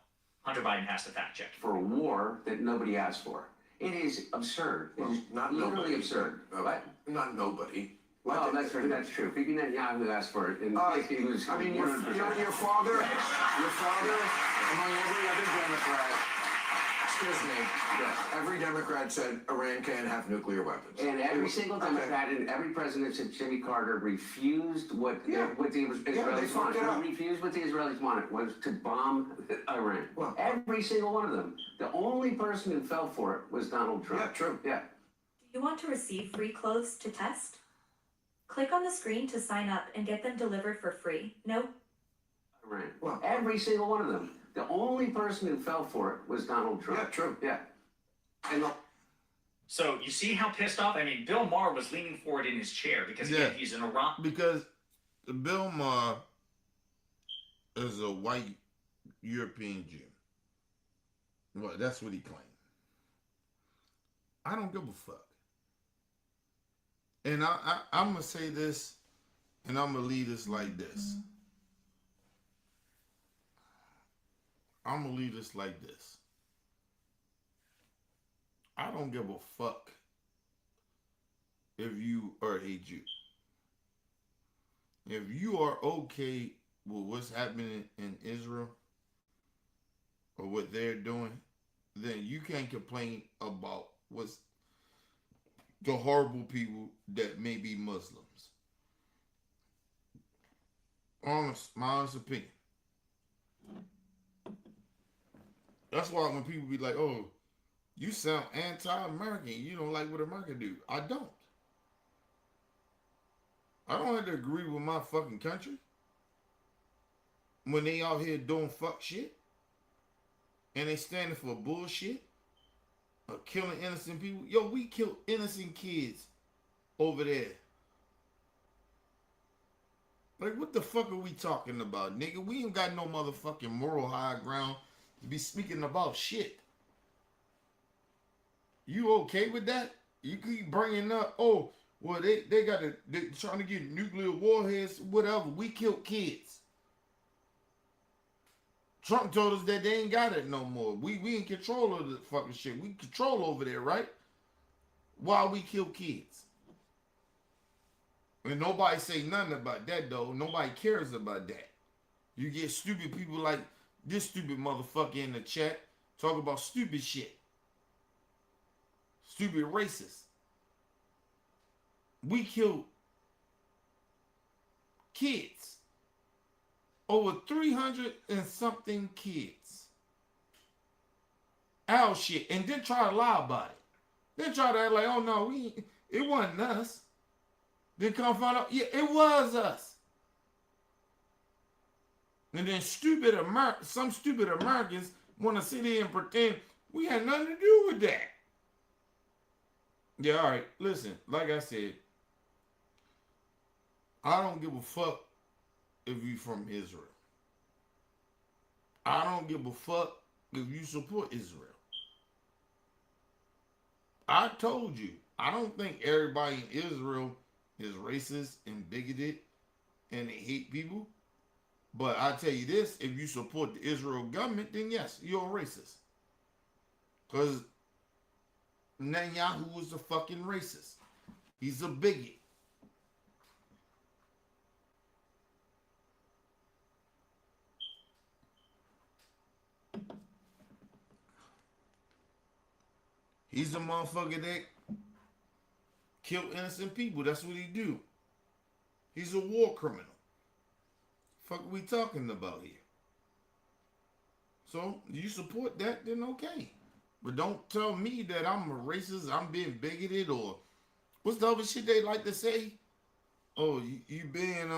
Hunter Biden has to fact check. For a war that nobody asked for. It is absurd. It is Not literally nobody. absurd. What? Not nobody. Well, that's true. Bibi Netanyahu asked for it, and he was. I mean, your father, among every other Democrat, excuse me, every Democrat said Iran can't have nuclear weapons. And every single Democrat and every president since Jimmy Carter refused what the Israelis wanted. Refused what the Israelis wanted was to bomb Iran. Well, every single one of them. The only person who fell for it was Donald Trump. Yeah, true. Yeah. Do you want to receive free clothes to test? Click on the screen to sign up and get them delivered for free. No? Iran. Well, every single one of them. The only person who fell for it was Donald Trump. Yeah, true. Yeah. And so you see how pissed off? I mean, Bill Maher was leaning forward in his chair because again, he's in Iran. Because Bill Maher is a white European Jew. Well, that's what he claimed. I don't give a fuck. And I'm going to say this, and I'm going to leave this like this. I'm going to leave this like this. I don't give a fuck if you are a Jew. if you are okay with what's happening in Israel or what they're doing, then you can't complain about what's the horrible people that may be Muslims. My honest opinion. That's why when people be like, "Oh, you sound anti-American. You don't like what America do." I don't. I don't have to agree with my fucking country when they out here doing fuck shit and they standing for bullshit or killing innocent people. Yo, we killed innocent kids over there. Like, what the fuck are we talking about, nigga? We ain't got no motherfucking moral high ground to be speaking about shit. You okay with that? You keep bringing up, oh, well, they trying to get nuclear warheads, whatever. We killed kids. Trump told us that they ain't got it no more. We in control of the fucking shit. We control over there, right? Why we kill kids? And nobody say nothing about that, though. Nobody cares about that. You get stupid people like this stupid motherfucker in the chat talk about stupid shit. Stupid racist. We killed kids. Over 300 and something kids. Our shit. And then try to lie about it. Then try to act like, oh no, it wasn't us. Then come find out, yeah, it was us. And then some stupid Americans want to sit here and pretend we had nothing to do with that. Yeah, all right. Listen, like I said, I don't give a fuck if you from Israel. I don't give a fuck if you support Israel. I told you, I don't think everybody in Israel is racist and bigoted and they hate people. But I tell you this, if you support the Israel government, then yes, you're a racist. Because Netanyahu is a fucking racist. He's a bigot. He's a motherfucker that killed innocent people. That's what he do. He's a war criminal. Fuck are we talking about here? So, you support that, then okay. But don't tell me that I'm a racist, I'm being bigoted, or what's the other shit they like to say? Oh, you being,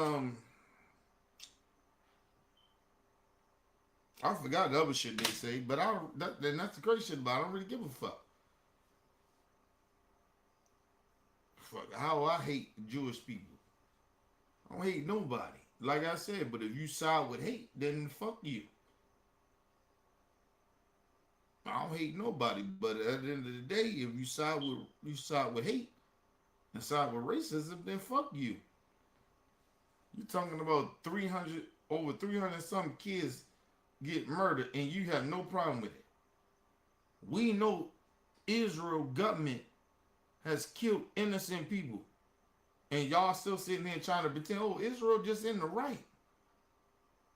I forgot the other shit they say, but that's the crazy shit about it. I don't really give a fuck. Fuck, how I hate Jewish people. I don't hate nobody. Like I said, but if you side with hate, then fuck you. I don't hate nobody, but at the end of the day, if you side with hate and side with racism, then fuck you. You're talking about over 300 some kids get murdered, and you have no problem with it. We know Israel government has killed innocent people, and y'all still sitting there trying to pretend, oh, Israel just in the right.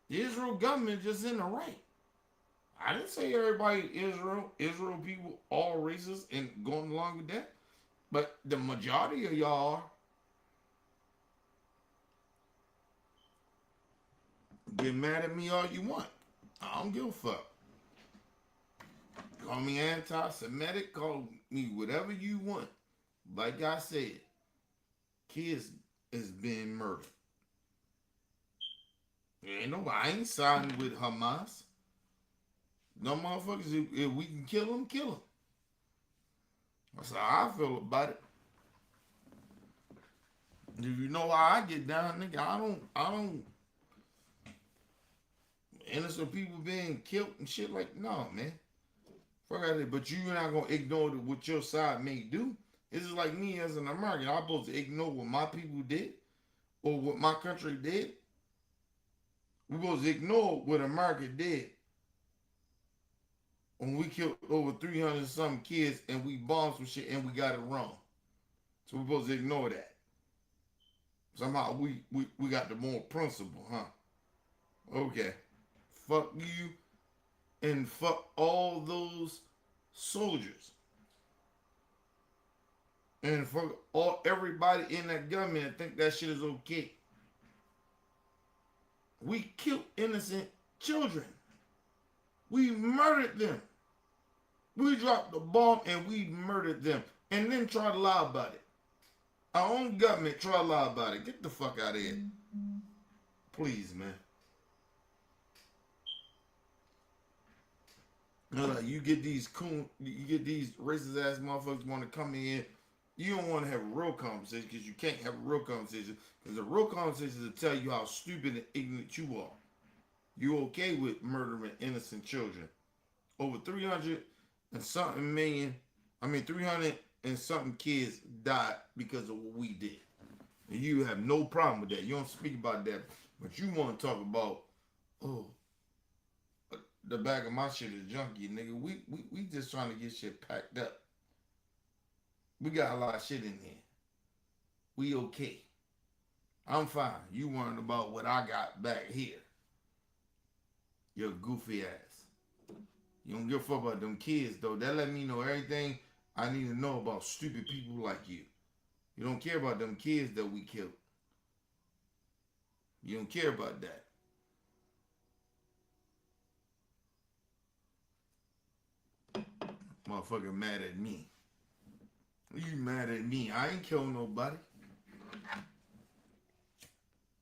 The Israel government just in the right. I didn't say everybody Israel people, all racist and going along with that. But the majority of y'all are. Get mad at me all you want. I don't give a fuck. Call me anti-Semitic, call me whatever you want. Like I said, kids is being murdered. I ain't siding with Hamas. No motherfuckers, if we can kill them, kill them. That's how I feel about it. If you know how I get down, nigga, I don't innocent people being killed and shit like, no, man. Fuck out of it. But you're not gonna ignore what your side may do. It's just like me as an American. I'm supposed to ignore what my people did or what my country did. We're supposed to ignore what America did when we killed over 300 something kids and we bombed some shit and we got it wrong. So we're supposed to ignore that. Somehow we got the more principle, huh? Okay. Fuck you and fuck all those soldiers. And fuck all everybody in that government that think that shit is okay. We killed innocent children. We murdered them. We dropped the bomb and we murdered them. And then try to lie about it. Our own government try to lie about it. Get the fuck out of here. Please, man. You get these coon, you get these racist ass motherfuckers want to come in. You don't want to have a real conversation because you can't have a real conversation because a real conversation will tell you how stupid and ignorant you are. You okay with murdering innocent children? Over 300 and something million, 300 and something kids died because of what we did. And you have no problem with that. You don't speak about that, but you want to talk about, oh, the back of my shit is junky, nigga. We just trying to get shit packed up. We got a lot of shit in here. We okay. I'm fine. You worrying about what I got back here. Your goofy ass. You don't give a fuck about them kids, though. That let me know everything I need to know about stupid people like you. You don't care about them kids that we killed. You don't care about that. Motherfucker mad at me. You mad at me? I ain't killing nobody.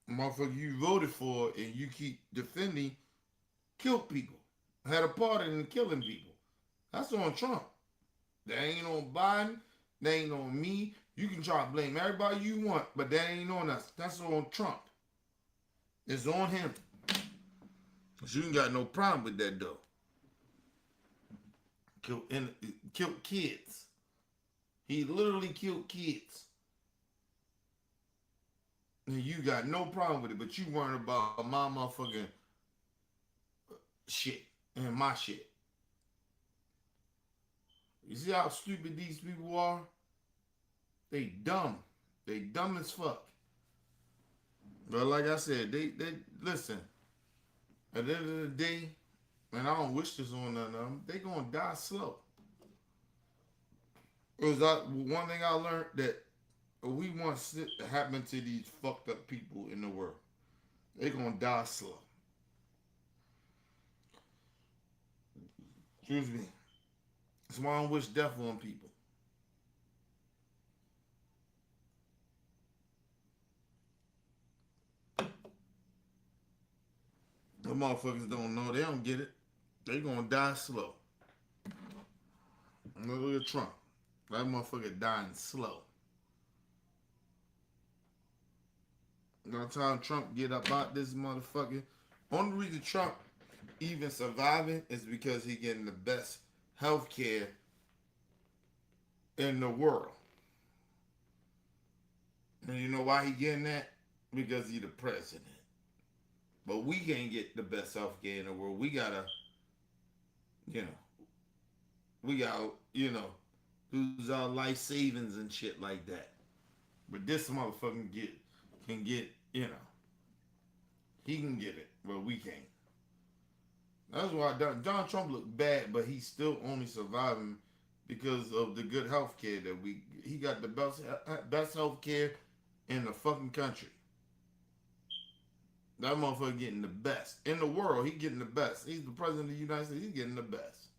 Motherfucker you voted for and you keep defending killed people. Had a part in killing people. That's on Trump. That ain't on Biden. That ain't on me. You can try to blame everybody you want, but that ain't on us. That's on Trump. It's on him. So you ain't got no problem with that, though. Killed kids. He literally killed kids. And you got no problem with it, but you worrying about my motherfucking shit and my shit. You see how stupid these people are? They dumb. They dumb as fuck. But like I said, they listen. At the end of the day, and I don't wish this on none of them, they gonna die slow. It was one thing I learned that we want shit to happen to these fucked up people in the world. They gonna die slow. Excuse me. That's why I don't wish death on people. The motherfuckers don't know. They don't get it. They gonna die slow. Look at Trump. That motherfucker dying slow. By the time Trump get up out this motherfucker, only reason Trump even surviving is because he getting the best health care in the world. And you know why he getting that? Because he the president. But we can't get the best health care in the world. We gotta, lose our life savings and shit like that. But this motherfucker can get, he can get it, but we can't. That's why Donald Trump looked bad, but he's still only surviving because of the good health care that he got the best health care in the fucking country. That motherfucker getting the best. In the world, he getting the best. He's the president of the United States, he's getting the best.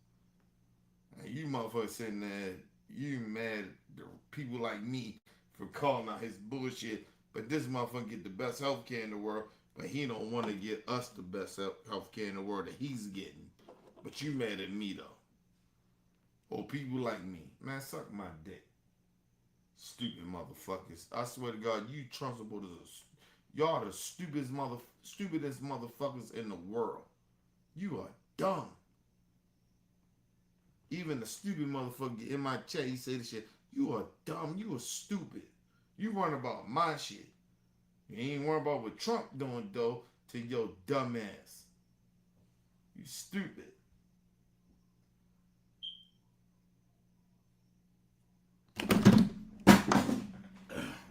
And you motherfuckers sitting there, you mad at people like me for calling out his bullshit, but this motherfucker get the best health care in the world, but he don't want to get us the best health care in the world that he's getting. But you mad at me, though. Or people like me. Man, suck my dick. Stupid motherfuckers. I swear to God, you Trump supporters y'all are the stupidest motherfuckers in the world. You are dumb. Even the stupid motherfucker in my chat, he say this shit. You are dumb. You are stupid. You worrying about my shit. You ain't worrying about what Trump doing, though, to your dumb ass. You stupid.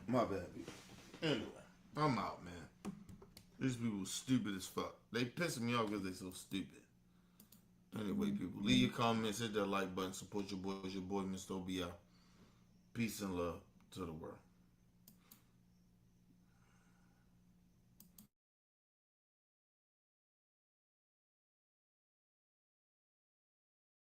My bad, people. Anyway. I'm out, man. These people stupid as fuck. They pissing me off because they so stupid. Anyway, people, leave your comments, hit that like button, support your boy, Mr. OBL. Peace and love to the world.